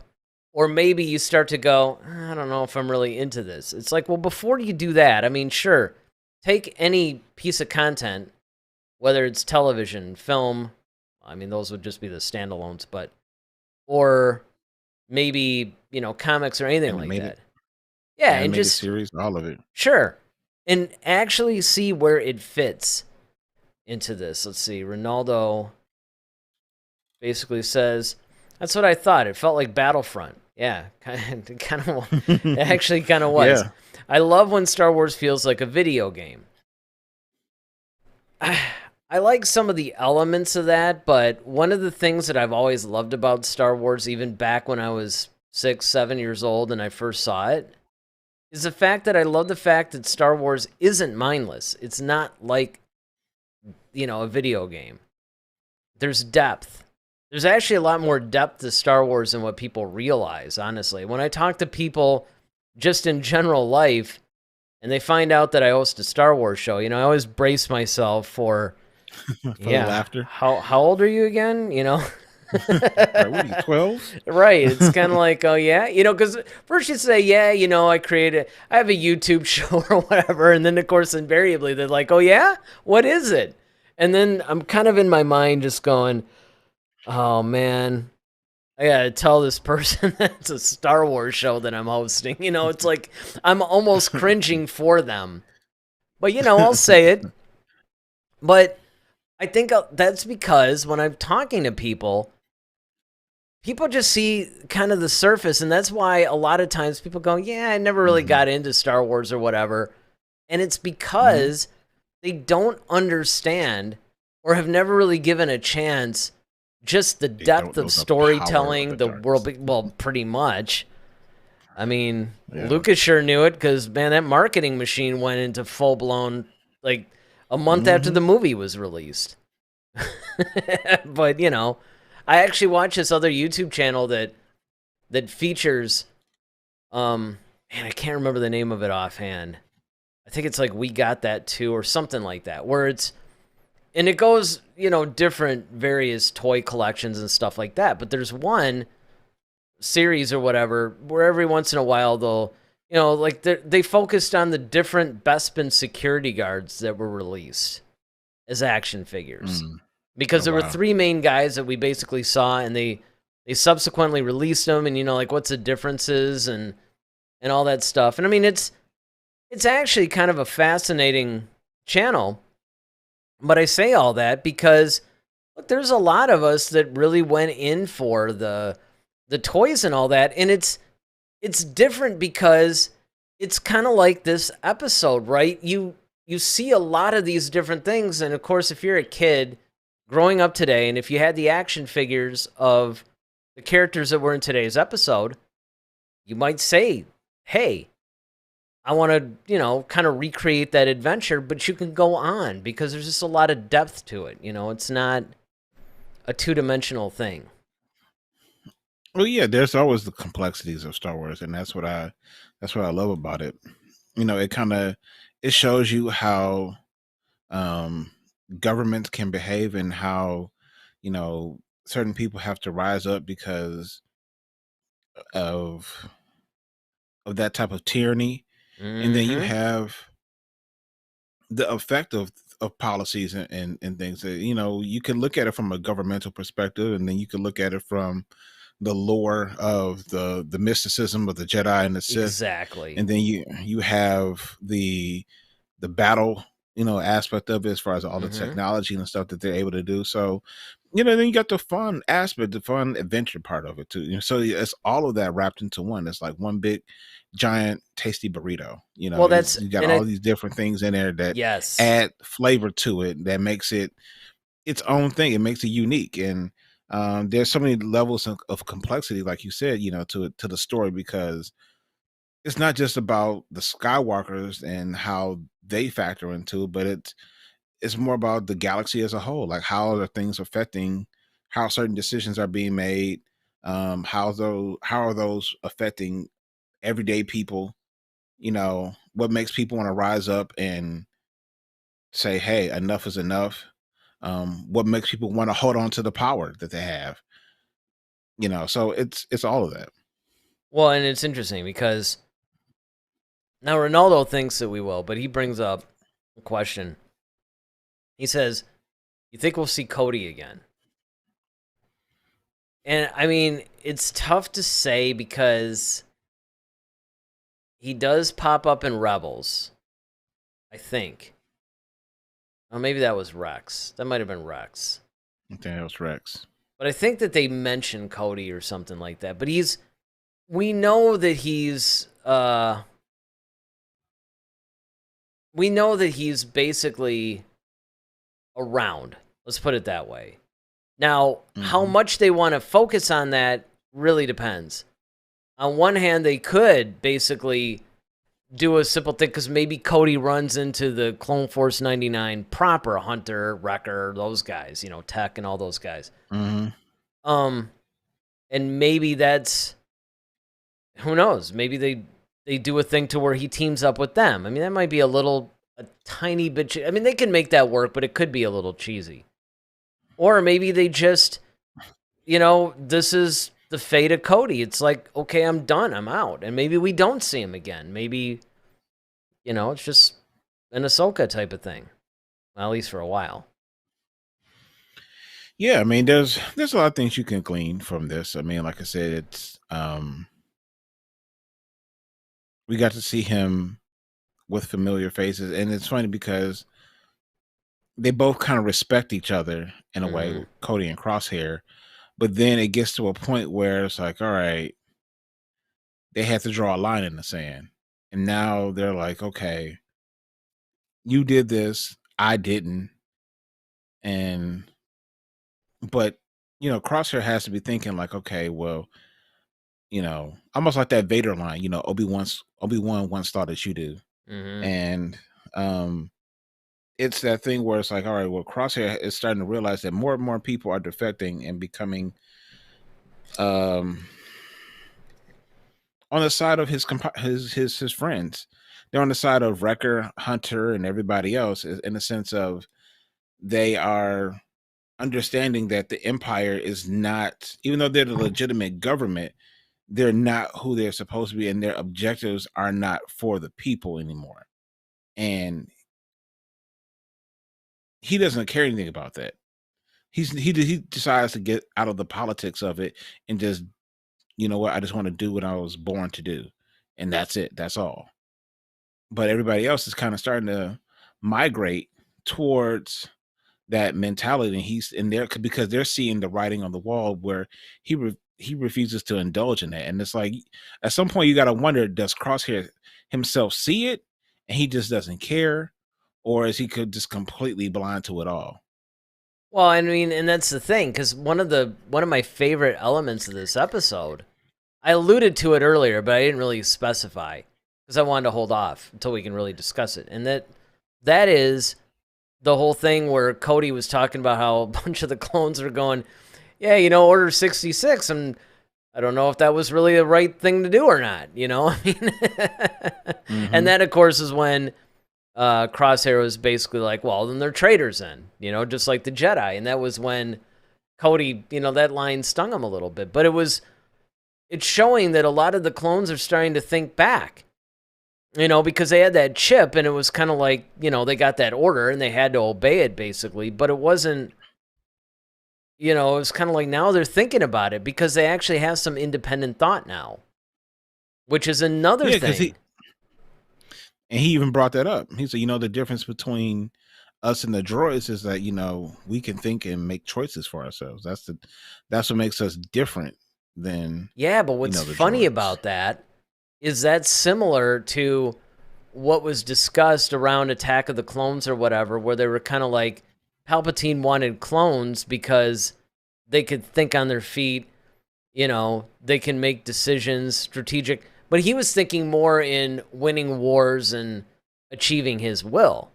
or maybe you start to go, I don't know if I'm really into this. It's like, well, before you do that, I mean, sure, take any piece of content, whether it's television, film, I mean, those would just be the standalones, but, or maybe, comics or anything like that. Yeah, and just series, all of it. Sure. And actually see where it fits into this. Let's see. Ronaldo basically says, that's what I thought. It felt like Battlefront. Yeah, it actually kind of was. Yeah. I love when Star Wars feels like a video game. I like some of the elements of that, but one of the things that I've always loved about Star Wars, even back when I was 6, 7 years old and I first saw it, is the fact that I love the fact that Star Wars isn't mindless. It's not like, a video game. There's depth. There's actually a lot more depth to Star Wars than what people realize, honestly. When I talk to people just in general life, and they find out that I host a Star Wars show, I always brace myself for the laughter. How old are you again? Right? What are you, 12? Right. It's kind of like, oh yeah, because first you say, yeah, I have a YouTube show or whatever, and then of course invariably they're like, oh yeah, what is it? And then I'm kind of in my mind just going, oh man, I gotta tell this person that it's a Star Wars show that I'm hosting. It's like I'm almost cringing for them, but I'll say it. But I think that's because when I'm talking to people just see kind of the surface, and that's why a lot of times people go, yeah, I never really Hmm. got into Star Wars or whatever. And it's Hmm. because they don't understand or have never really given a chance just the They don't depth know of the power of storytelling, the the darkness. world, well, pretty much. I mean, Yeah. Lucas sure knew it because, man, that marketing machine went into full blown, like, a month after Hmm. the movie was released. But, I actually watched this other YouTube channel that features man, I can't remember the name of it offhand. I think it's like We Got That Too or something like that, where it goes, different various toy collections and stuff like that. But there's one series or whatever where every once in a while they'll, like they focused on the different Bespin security guards that were released as action figures. Mm. Because Oh there were wow. three main guys that we basically saw, and they subsequently released them, and like what's the differences and all that stuff. And I mean, it's actually kind of a fascinating channel. But I say all that because look, there's a lot of us that really went in for the toys and all that, and it's different because it's kind of like this episode, right? You see a lot of these different things, and of course, if you're a kid growing up today, and if you had the action figures of the characters that were in today's episode, you might say, "Hey, I want to, kind of recreate that adventure," but you can go on because there's just a lot of depth to it. It's not a two-dimensional thing. Well, yeah, there's always the complexities of Star Wars, and that's what I love about it. It kind of it shows you how um, governments can behave and how you know certain people have to rise up because of that type of tyranny, and then you Mm-hmm. have the effect of policies and things that you can look at it from a governmental perspective, and then you can look at it from the lore of the mysticism of the Jedi and the Sith, Exactly. and then you have the battle aspect of it as far as all the Mm-hmm. technology and stuff that they're able to do. So then you got the fun aspect, the fun adventure part of it too. So it's all of that wrapped into one. It's like one big giant tasty burrito. Well, You got and all these different things in there that yes. add flavor to it, that makes it its own thing. It makes it unique. And there's so many levels of complexity, like you said, to the story, because it's not just about the Skywalkers and how they factor into it, but it's more about the galaxy as a whole. Like, how are things affecting how certain decisions are being made? How are those affecting everyday people? What makes people want to rise up and say, "Hey, enough is enough." What makes people want to hold on to the power that they have? So it's all of that. Well, and it's interesting because now Ronaldo thinks that we will, but he brings up a question. He says, "You think we'll see Cody again?" And I mean, it's tough to say because he does pop up in Rebels, I think. Oh, maybe that was Rex. That might have been Rex. I think that was Rex. But I think that they mentioned Cody or something like that. But we know that we know that he's basically around. Let's put it that way. Now, how Hmm. much they want to focus on that really depends. On one hand, they could basically do a simple thing because maybe Cody runs into the Clone Force 99 proper, Hunter, Wrecker, those guys, Tech and all those guys. Hmm. Um, and maybe that's, who knows? Maybe they do a thing to where he teams up with them. I mean, that might be a tiny bit. I mean, they can make that work, but it could be a little cheesy. Or maybe they just, this is the fate of Cody. It's like, okay, I'm done. I'm out. And maybe we don't see him again. Maybe, it's just an Ahsoka type of thing, well, at least for a while. Yeah, I mean, there's a lot of things you can glean from this. I mean, like I said, it's we got to see him with familiar faces, and it's funny because they both kind of respect each other in a way, Mm-hmm. Cody and Crosshair. But then it gets to a point where it's like, all right, they have to draw a line in the sand, and now they're like, okay, you did this, I didn't, and but Crosshair has to be thinking like, okay, well, almost like that Vader line, Obi-Wan once thought as you do. Mm-hmm. And it's that thing where it's like, all right, well, Crosshair is starting to realize that more and more people are defecting and becoming on the side of his friends. They're on the side of Wrecker, Hunter, and everybody else, in the sense of they are understanding that the Empire is not, even though they're the legitimate government, they're not who they're supposed to be, and their objectives are not for the people anymore. And he doesn't care anything about that. He decides to get out of the politics of it and just, what, I just want to do what I was born to do, and that's it. That's all. But everybody else is kind of starting to migrate towards that mentality, and he's in there because they're seeing the writing on the wall where he refuses to indulge in that. And it's like, at some point you got to wonder, does Crosshair himself see it and he just doesn't care, or is he could just completely blind to it all? Well, I mean, and that's the thing, because one of my favorite elements of this episode, I alluded to it earlier, but I didn't really specify because I wanted to hold off until we can really discuss it. And that is the whole thing where Cody was talking about how a bunch of the clones are going, yeah, Order 66, and I don't know if that was really the right thing to do or not, I mean, Mm-hmm. and that, of course, is when Crosshair was basically like, well, then they're traitors then, just like the Jedi. And that was when Cody, that line stung him a little bit. But it's showing that a lot of the clones are starting to think back, because they had that chip and it was kind of like, they got that order and they had to obey it basically. But it wasn't, it was kind of like now they're thinking about it because they actually have some independent thought now, which is another thing. And he even brought that up. He said, the difference between us and the droids is that, we can think and make choices for ourselves. That's what makes us different than, yeah, but what's funny about that is that's similar to what was discussed around Attack of the Clones or whatever, where they were kind of like, Palpatine wanted clones because they could think on their feet, they can make decisions, strategic. But he was thinking more in winning wars and achieving his will.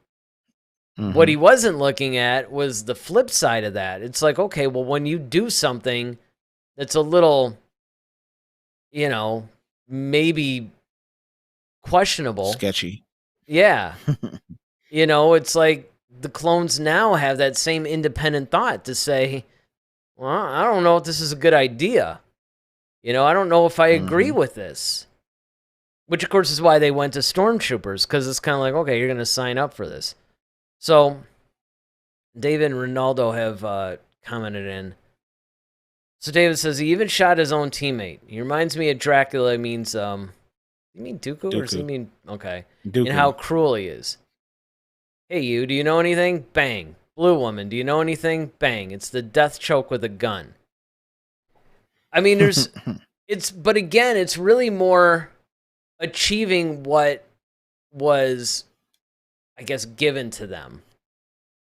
Mm-hmm. What he wasn't looking at was the flip side of that. It's like, okay, well, when you do something that's a little, maybe questionable. Sketchy. Yeah. It's like the clones now have that same independent thought to say, well, I don't know if this is a good idea. I don't know if I agree with this. Which, of course, is why they went to Stormtroopers, because it's kind of like, okay, you're going to sign up for this. So, David and Ronaldo have commented in. So, David says he even shot his own teammate. He reminds me of Dracula. It means, you mean Dooku? Or does he mean, okay. Dooku. And how cruel he is. Hey, you, do you know anything? Bang. Blue woman, do you know anything? Bang. It's the death choke with a gun. I mean, but again, it's really more achieving what was, I guess, given to them,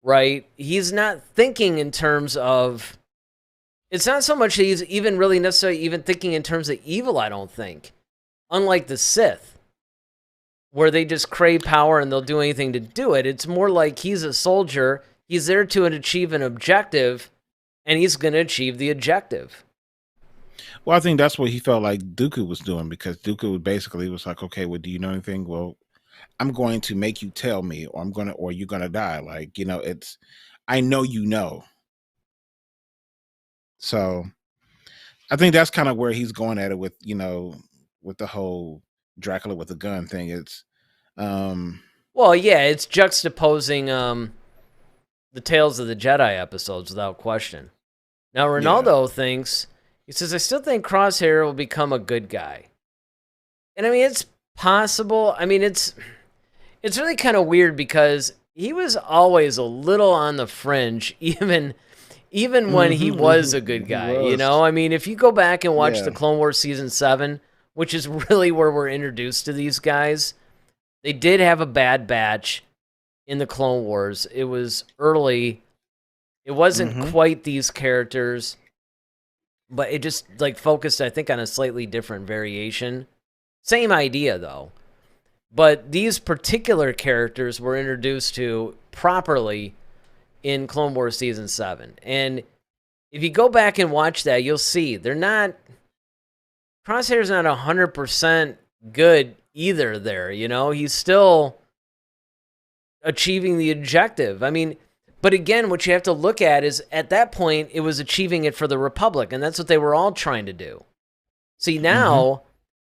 right? He's not thinking in terms of, it's not so much that he's even really necessarily even thinking in terms of evil, I don't think. Unlike the Sith, where they just crave power and they'll do anything to do it. It's more like he's a soldier, he's there to achieve an objective, and he's going to achieve the objective. Well, I think that's what he felt like Dooku was doing, because Dooku basically was like, okay, well, do you know anything? Well, I'm going to make you tell me, or you're going to die. Like, I know you know. So, I think that's kind of where he's going at it with, with the whole Dracula with the gun thing. It's um Well, yeah, it's juxtaposing the Tales of the Jedi episodes without question. Now, yeah. Ronaldo thinks, he says, I still think Crosshair will become a good guy. And I mean, it's possible. I mean, it's really kind of weird because he was always a little on the fringe, even when he was a good He guy, was. I mean, if you go back and watch Yeah. the Clone Wars Season 7, which is really where we're introduced to these guys, they did have a bad batch in the Clone Wars. It was early. It wasn't Hmm. quite these characters, but it just like focused, I think, on a slightly different variation. Same idea, though. But these particular characters were introduced to properly in Clone Wars Season 7. And if you go back and watch that, you'll see they're not. Crosshair's not 100% good either there, He's still achieving the objective. I mean, but again, what you have to look at is at that point, it was achieving it for the Republic, and that's what they were all trying to do. See, Hmm. now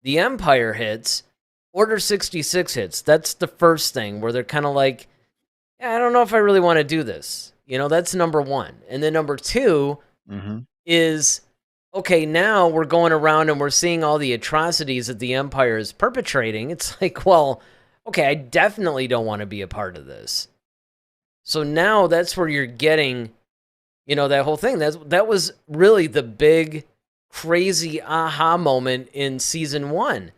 the Empire hits, Order 66 hits. That's the first thing where they're kind of like, yeah, I don't know if I really want to do this. That's number one. And then number two Hmm. is, okay, now we're going around and we're seeing all the atrocities that the Empire is perpetrating. It's like, well, okay, I definitely don't want to be a part of this. So now that's where you're getting, that whole thing. That was really the big, crazy aha moment in season 1,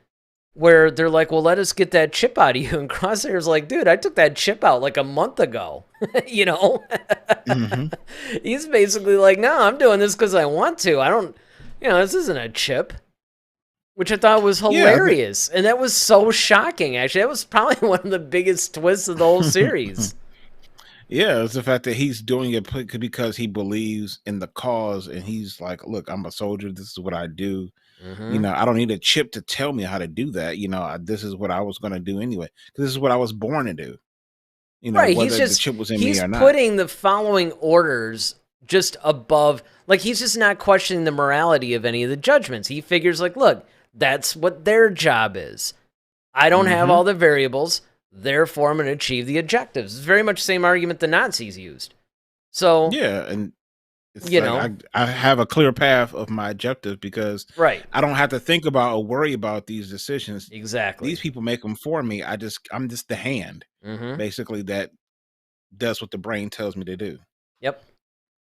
where they're like, well, let us get that chip out of you. And Crosshair's like, dude, I took that chip out like a month ago. you know? Hmm. He's basically like, no, I'm doing this because I want to. I don't, this isn't a chip. Which I thought was Yeah. hilarious. And that was so shocking, actually. That was probably one of the biggest twists of the whole series. Yeah, it's the fact that he's doing it because he believes in the cause, and he's like, "Look, I'm a soldier. This is what I do. Mm-hmm. I don't need a chip to tell me how to do that. This is what I was going to do anyway. 'Cause this is what I was born to do. Right, Whether the chip was in me he's or not." putting the following orders just above, like he's just not questioning the morality of any of the judgments. He figures like, look, that's what their job is. I don't have Hmm. all the variables, therefore I'm going to achieve the objectives. It's very much the same argument the Nazis used. So, Yeah, and it's you like know, I have a clear path of my objective because right, I don't have to think about or worry about these decisions. These exactly. people make them for me. I'm just the hand, Mm-hmm. basically, that does what the brain tells me to do. Yep.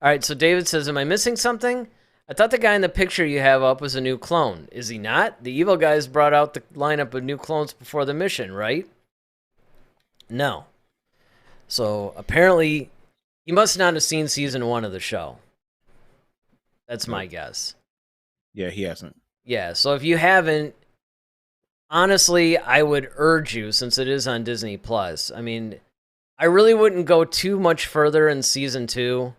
All right, so David says, am I missing something? I thought the guy in the picture you have up was a new clone. Is he not? The evil guys brought out the lineup of new clones before the mission, right? No. So apparently, he must not have seen season 1 of the show. That's my Nope. guess. Yeah, he hasn't. Yeah, so if you haven't, honestly, I would urge you, since it is on Disney Plus. I mean, I really wouldn't go too much further in season 2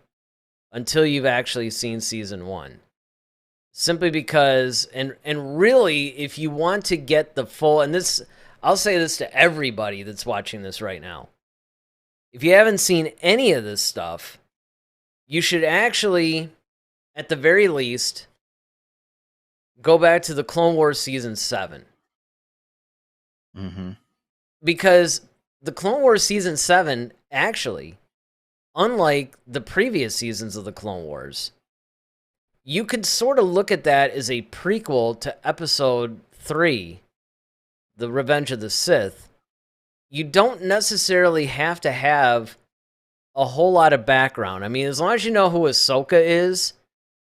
until you've actually seen season 1. Simply because, and really, if you want to get the full, and this, I'll say this to everybody that's watching this right now. If you haven't seen any of this stuff, you should actually, at the very least, go back to the Clone Wars Season 7. Mm-hmm. Because the Clone Wars Season 7, actually, unlike the previous seasons of the Clone Wars, you could sort of look at that as a prequel to Episode 3, The Revenge of the Sith. You don't necessarily have to have a whole lot of background. I mean, as long as you know who Ahsoka is,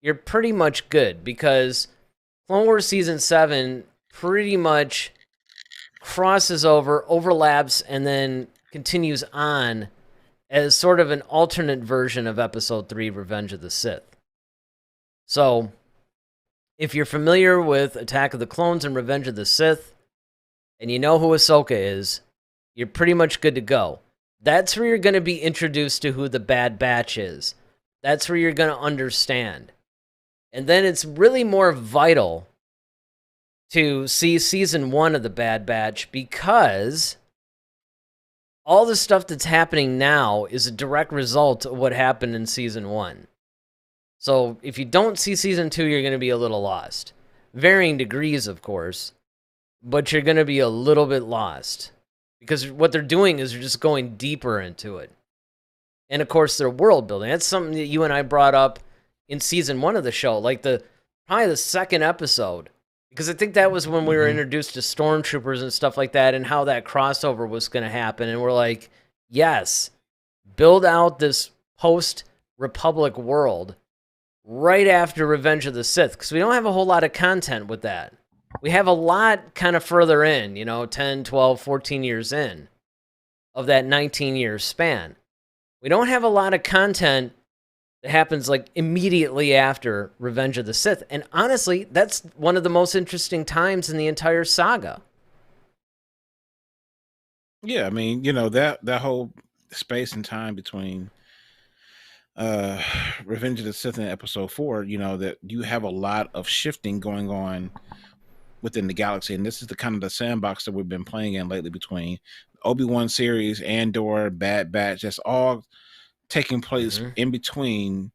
you're pretty much good, because Clone Wars Season 7 pretty much crosses over, overlaps, and then continues on as sort of an alternate version of Episode 3, Revenge of the Sith. So, if you're familiar with Attack of the Clones and Revenge of the Sith, and you know who Ahsoka is, you're pretty much good to go. That's where you're going to be introduced to who the Bad Batch is. That's where you're going to understand. And then it's really more vital to see season 1 of the Bad Batch, because all the stuff that's happening now is a direct result of what happened in season 1. So if you don't see season 2, you're going to be a little lost. Varying degrees, of course, but you're going to be a little bit lost because what they're doing is they're just going deeper into it. And of course, their world building. That's something that you and I brought up in season 1 of the show, like probably the second episode, because I think that was when we were introduced to stormtroopers and stuff like that, and how that crossover was going to happen. And we're like, yes, build out this post-Republic world right after Revenge of the Sith, because we don't have a whole lot of content with that. We have a lot kind of further in, 10, 12, 14 years in of that 19-year span. We don't have a lot of content that happens like immediately after Revenge of the Sith. And honestly, that's one of the most interesting times in the entire saga. Yeah, I mean, that whole space and time between Revenge of the Sith and Episode 4, that you have a lot of shifting going on within the galaxy, and this is the kind of the sandbox that we've been playing in lately between Obi-Wan series, Andor, Bad Batch. That's all taking place in between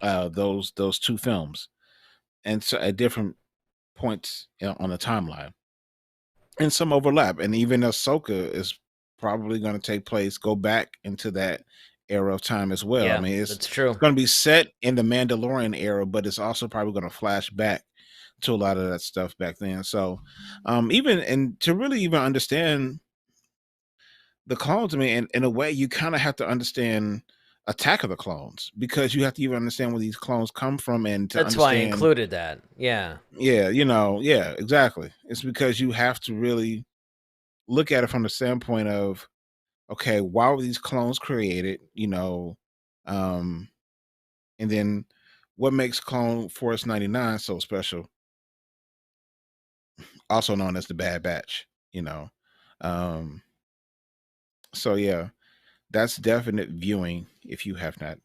those two films, and so at different points on the timeline, and some overlap. And even Ahsoka is probably going to go back into that era of time as well. Yeah, I mean, that's true. It's going to be set in the Mandalorian era, but it's also probably going to flash back to a lot of that stuff back then. So even to really even understand the clones, I mean, in a way, you kind of have to understand Attack of the Clones, because you have to even understand where these clones come from, and that's why I included that. Yeah, exactly. It's because you have to really look at it from the standpoint of, okay, why were these clones created, and then what makes Clone Force 99 so special, also known as the Bad Batch. So yeah, that's definite viewing if you have not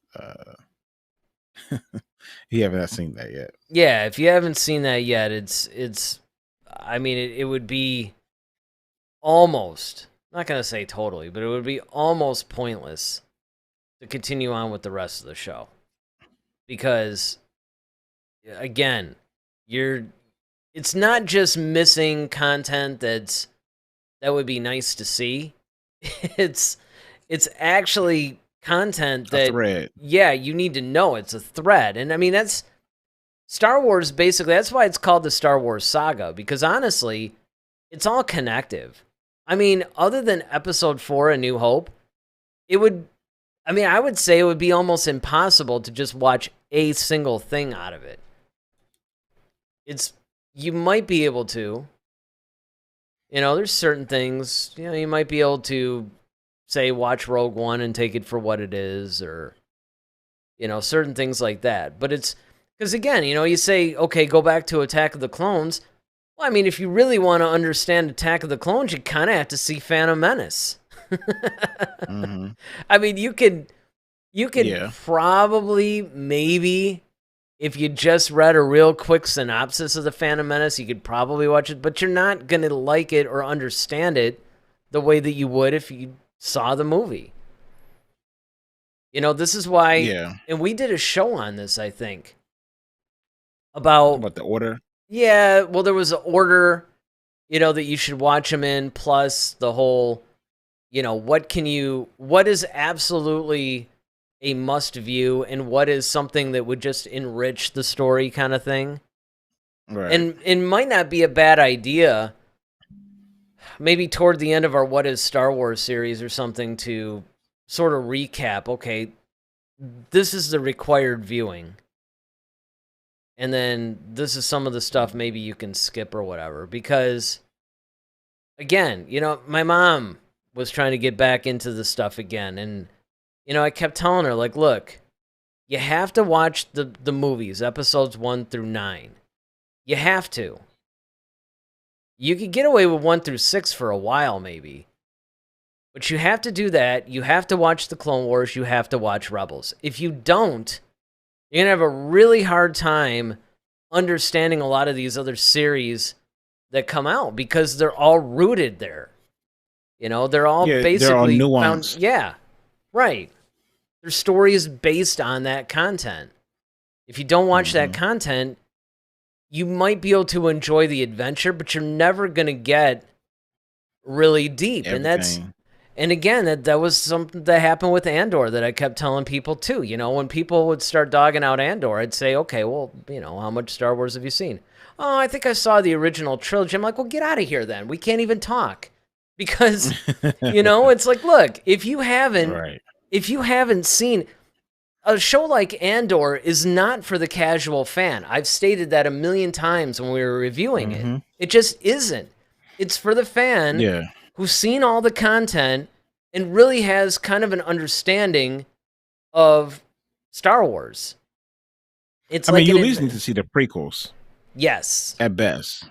you haven't seen that yet. Yeah, if you haven't seen that yet, it's I mean, it would be almost, not going to say totally, but it would be almost pointless to continue on with the rest of the show. Because again, it's not just missing content that would be nice to see. It's actually content that, a thread. Yeah, you need to know. It's a thread. And I mean, that's Star Wars, basically. That's why it's called the Star Wars saga, because honestly, it's all connective. I mean, other than Episode 4, A New Hope, I would say it would be almost impossible to just watch a single thing out of it. You might be able to. There's certain things, you might be able to, say, watch Rogue One and take it for what it is, or, certain things like that. But it's, because again, you say, okay, go back to Attack of the Clones. Well, I mean, if you really want to understand Attack of the Clones, you kind of have to see Phantom Menace. I mean, you could probably, maybe, if you just read a real quick synopsis of the Phantom Menace, you could probably watch it, but you're not going to like it or understand it the way that you would if you saw the movie. This is why, and we did a show on this, I think, about the order. Yeah, well, there was an order, that you should watch them in, plus the whole, what is absolutely a must view and what is something that would just enrich the story kind of thing. Right. And it might not be a bad idea, maybe toward the end of our What is Star Wars series or something, to sort of recap, okay, this is the required viewing. And then this is some of the stuff maybe you can skip or whatever. Because, again, my mom was trying to get back into the stuff again. And, I kept telling her, like, look, you have to watch the movies, episodes 1 through 9. You have to. You could get away with 1 through 6 for a while, maybe. But you have to do that. You have to watch the Clone Wars. You have to watch Rebels. If you don't, you're going to have a really hard time understanding a lot of these other series that come out, because they're all rooted there. They're all basically they're all nuanced. Yeah, right. Their story is based on that content. If you don't watch that Mhm. content, you might be able to enjoy the adventure, but you're never going to get really deep. Everything. And again, that was something that happened with Andor that I kept telling people too. You know, when people would start dogging out Andor, I'd say, okay, well, you know, how much Star Wars have you seen? Oh, I think I saw the original trilogy. I'm like, well, get out of here then. We can't even talk. Because, you know, it's like, look, if you haven't Right. seen a show like Andor is not for the casual fan. I've stated that a million times when we were reviewing it. Mhm. It just isn't. It's for the fan Yeah. who's seen all the content and really has kind of an understanding of Star Wars. It's I mean, like you at least need to see the prequels yes. at best.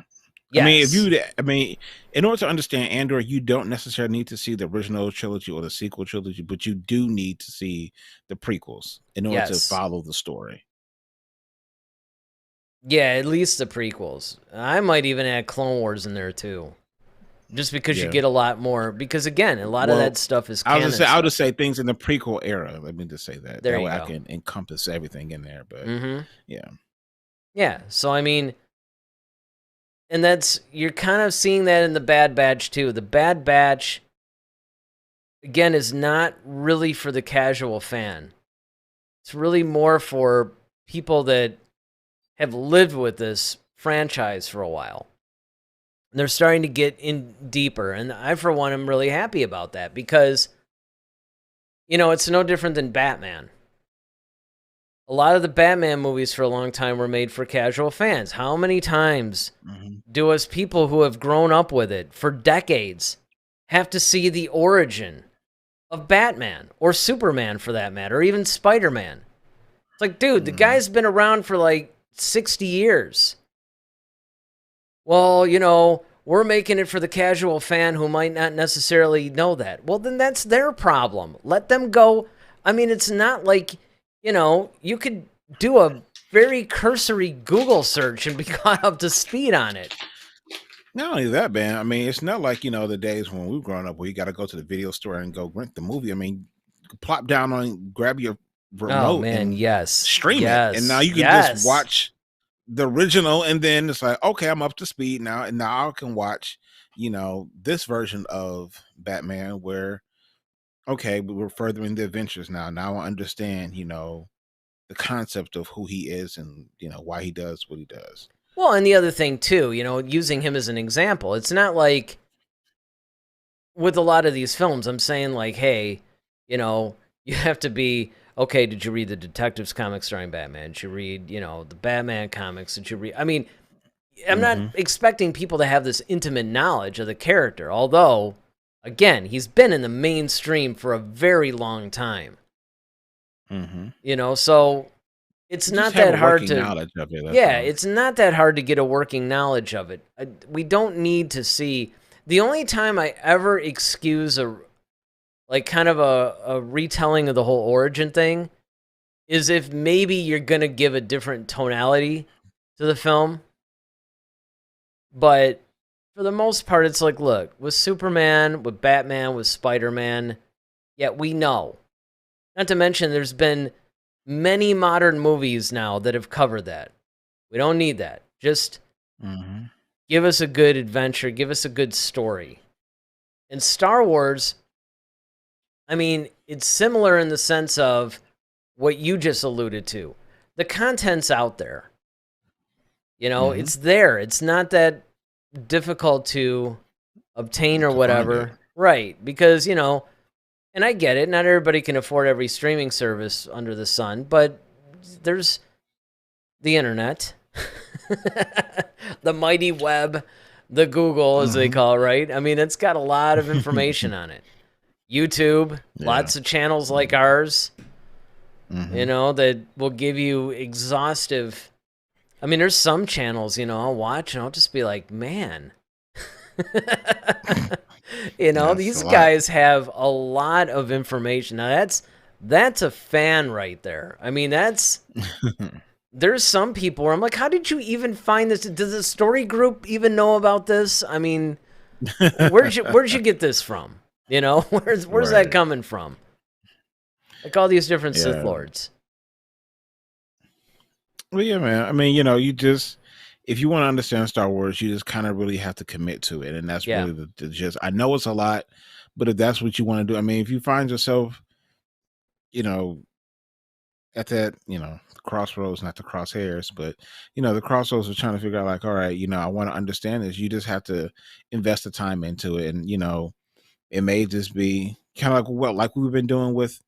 Yes. I mean, in order to understand Andor, you don't necessarily need to see the original trilogy or the sequel trilogy, but you do need to see the prequels in order to Yes. follow the story. Yeah, at least the prequels. I might even add Clone Wars in there too. Just because you Yeah. get a lot more. Because again, a lot of that stuff is canon. I'll just say things in the prequel era. Let me just say that. There That you way I go. can encompass everything in there. But yeah. Yeah. So I mean, and that's you're kind of seeing that in the Bad Batch too. The Bad Batch again is not really for the casual fan. It's really more for people that have lived with this franchise for a while. And they're starting to get in deeper. And I, for one, am really happy about that because, you know, it's no different than Batman. A lot of the Batman movies for a long time were made for casual fans. How many times do us people who have grown up with it for decades have to see the origin of Batman or Superman for that matter, or even Spider-Man? It's like, dude, the guy's been around for like 60 years. Well, you know, we're making it for the casual fan who might not necessarily know that. Well, then that's their problem. Let them go. I mean, it's not like, you know, you could do a very cursory Google search and be caught up to speed on it. Not only that, man. I mean, it's not like, you know, the days when we were growing up where you got to go to the video store and go rent the movie. I mean, you could plop down on, grab your Oh, remote man, and yes. stream it. And now Yes. you can just watch the original, and then it's like, okay, I'm up to speed now, and now I can watch, you know, this version of Batman where, okay, we're furthering the adventures now. Now I understand, you know, the concept of who he is and, you know, why he does what he does. Well, and the other thing too, you know, using him as an example, it's not like with a lot of these films, I'm saying like, hey, you know, you have to be okay. Did you read the Detectives comics starring Batman? Did you read, you know, the Batman comics? Did you read? I mean, I'm not expecting people to have this intimate knowledge of the character. Although, again, he's been in the mainstream for a very long time. You know, so it's You not just have that a hard working to. knowledge of it. That's Yeah, all. it's not that hard to get a working knowledge of it. We don't need to see. The only time I ever excuse a like kind of a retelling of the whole origin thing is if maybe you're gonna give a different tonality to the film. But for the most part, it's like, look, with Superman, with Batman, with Spider-Man, yeah, we know. Not to mention, there's been many modern movies now that have covered that. We don't need that. Just give us a good adventure. Give us a good story. And Star Wars, I mean, it's similar in the sense of what you just alluded to. The content's out there. You know, it's there. It's not that difficult to obtain or whatever. Right. Because, you know, and I get it. Not everybody can afford every streaming service under the sun, but there's the internet, the mighty web, the Google, as they call it, right? I mean, it's got a lot of information on it. YouTube, lots of channels like ours, you know, that will give you exhaustive. I mean, there's some channels, you know, I'll watch and I'll just be like, man. You know, these guys have a lot of information. Now that's a fan right there. I mean, there's some people where I'm like, how did you even find this? Does the story group even know about this? I mean, where'd you get this from? You know, where's that coming from? Like all these different Sith Lords. Well, yeah, man. I mean, you just if you want to understand Star Wars, you just kind of really have to commit to it, and that's Yeah. really the gist. I know it's a lot, but if that's what you want to do, I mean, if you find yourself, you know, at that, crossroads, not the crosshairs, but the crossroads of trying to figure out, like, all right, I want to understand this. You just have to invest the time into it, and it may just be kind of like we've been doing with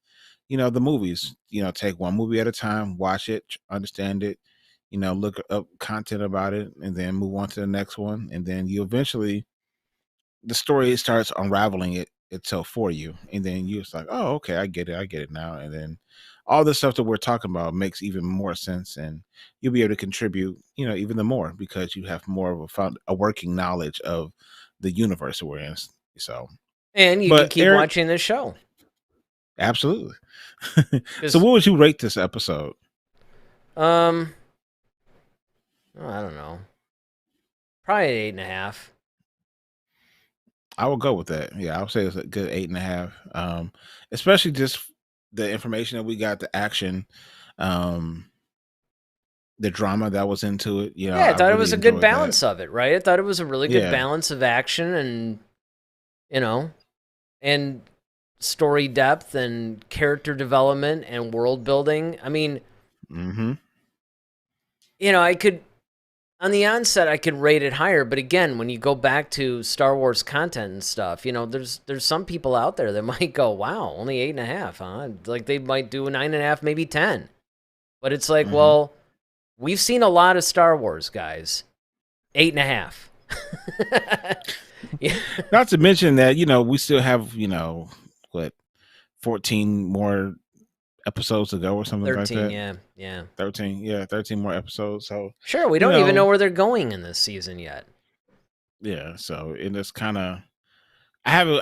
the movies. Take one movie at a time, watch it, understand it, look up content about it, and then move on to the next one, and then you eventually the story starts unraveling itself for you, and then you're just like, oh, okay, I get it now, and then all the stuff that we're talking about makes even more sense, and you'll be able to contribute even the more because you have more of a working knowledge of the universe we're in. So, And you can but keep Eric, watching this show. absolutely. So 'Cause, what would you rate this episode? oh, I don't know. Probably 8.5. I would go with that. Yeah, I would say it's a good 8.5. Especially just the information that we got, the action, um, the drama that was into it. Yeah, I I thought it really was a good enjoyed that. balance of it, right? I thought it was a really good Yeah. balance of action and, you know, and story depth and character development and world building. I mean, Mm-hmm. I could, on the onset, I could rate it higher. But again, when you go back to Star Wars content and stuff, there's some people out there that might go, wow, only 8.5, huh? Like they might do a 9.5, maybe 10. But it's like, Mm-hmm. well, we've seen a lot of Star Wars, guys. 8.5. Yeah. Not to mention that, we still have, what, 14 more episodes to go or something like 13, that. yeah. 13, yeah, 13 more episodes. So, Sure, we don't even know where they're going in this season yet. yeah, so it's kind of I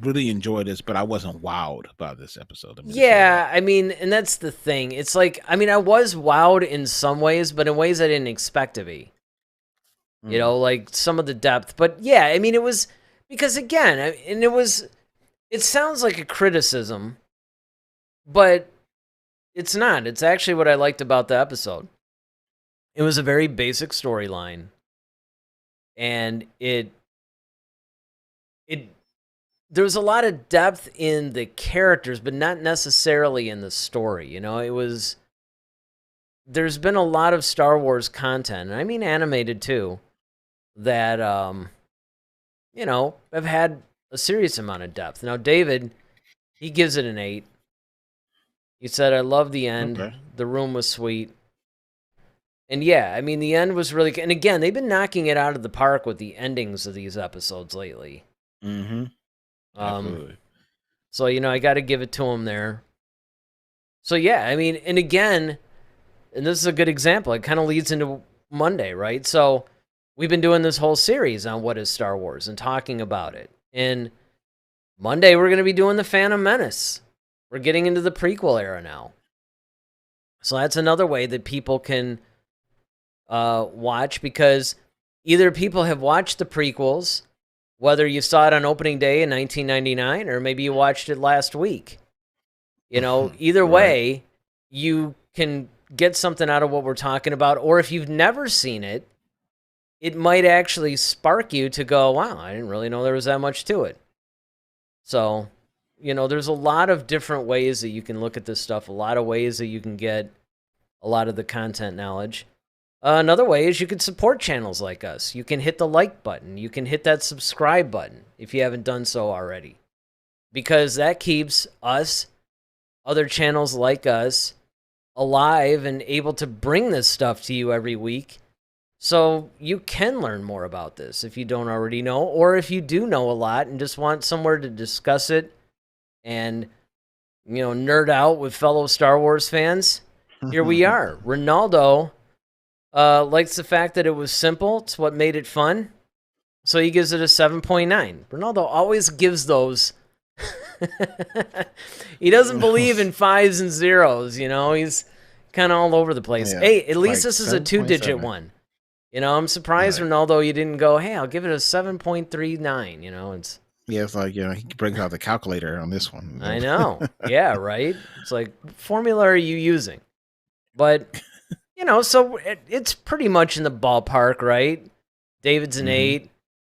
really enjoyed this, but I wasn't wowed by this episode. Let me just say that. Yeah, I mean, and that's the thing. It's like, I mean, I was wowed in some ways, but in ways I didn't expect to be. Like some of the depth. But yeah, I mean, it was because again, and it sounds like a criticism, but it's not. It's actually what I liked about the episode. It was a very basic storyline, and there was a lot of depth in the characters, but not necessarily in the story. There's been a lot of Star Wars content, and I mean animated too, that have had a serious amount of depth. Now, David, he gives it an 8. He said, "I love the end. Okay. The room was sweet." And yeah, I mean, the end was really good. And again, they've been knocking it out of the park with the endings of these episodes lately. Mm-hmm. Absolutely. So, I got to give it to him there. So, yeah, I mean, and again, and this is a good example. It kind of leads into Monday, right? So, we've been doing this whole series on what is Star Wars and talking about it. And Monday, we're going to be doing The Phantom Menace. We're getting into the prequel era now. So, that's another way that people can watch, because either people have watched the prequels, whether you saw it on opening day in 1999 or maybe you watched it last week. Either way, you can get something out of what we're talking about. Or if you've never seen it, it might actually spark you to go, wow, I didn't really know there was that much to it. So, there's a lot of different ways that you can look at this stuff, a lot of ways that you can get a lot of the content knowledge. Another way is you can support channels like us. You can hit the like button. You can hit that subscribe button if you haven't done so already. Because that keeps us, other channels like us, alive and able to bring this stuff to you every week. So you can learn more about this if you don't already know. Or if you do know a lot and just want somewhere to discuss it and, nerd out with fellow Star Wars fans, here we are. Ronaldo likes the fact that it was simple. It's what made it fun. So he gives it a 7.9. Ronaldo always gives those. He doesn't believe in 5s and 0s, He's kind of all over the place. Yeah, hey, at least like this is a 2-digit 7.7. one. I'm surprised, Right. Ronaldo, you didn't go, hey, I'll give it a 7.39. It's Yeah, it's like, he brings out the calculator on this one. I know. Yeah, right? It's like, what formula are you using? But So it's pretty much in the ballpark, right? David's an 8.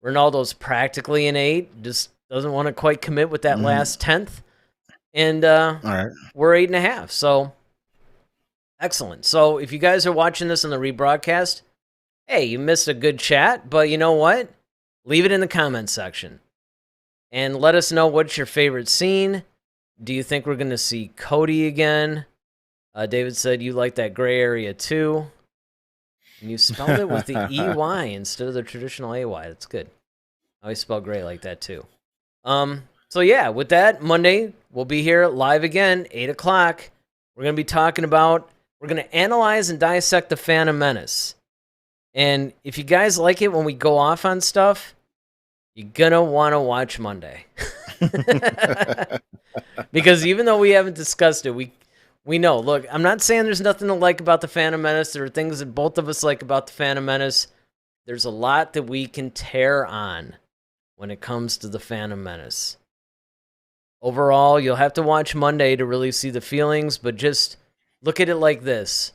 Ronaldo's practically an 8. Just doesn't want to quite commit with that last 10th. And All right. we're 8.5. So excellent. So if you guys are watching this on the rebroadcast, hey, you missed a good chat, but you know what? Leave it in the comment section. And let us know what's your favorite scene. Do you think we're going to see Cody again? David said you like that gray area too. And you spelled it with the EY instead of the traditional AY. That's good. I always spell gray like that too. So yeah, with that, Monday, we'll be here live again, 8 o'clock. We're going to be talking about, we're going to analyze and dissect the Phantom Menace. And if you guys like it when we go off on stuff, you're going to want to watch Monday. Because even though we haven't discussed it, we know. Look, I'm not saying there's nothing to like about the Phantom Menace. There are things that both of us like about the Phantom Menace. There's a lot that we can tear on when it comes to the Phantom Menace. Overall, you'll have to watch Monday to really see the feelings, but just look at it like this.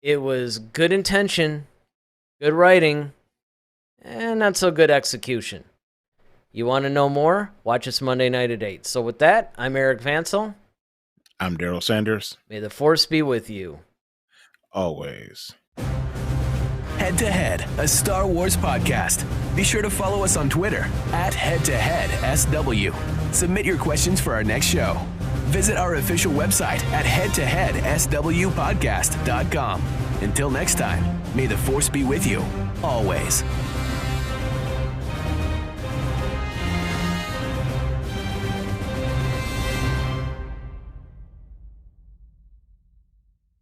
It was good intention, good writing, and not so good execution. You want to know more? Watch us Monday night at 8. So with that, I'm Eric Vansel. I'm Daryl Sanders. May the Force be with you. Always. Head to Head, a Star Wars podcast. Be sure to follow us on Twitter @HeadToHeadSW. Submit your questions for our next show. Visit our official website at headtoheadswpodcast.com. Until next time, may the Force be with you, always.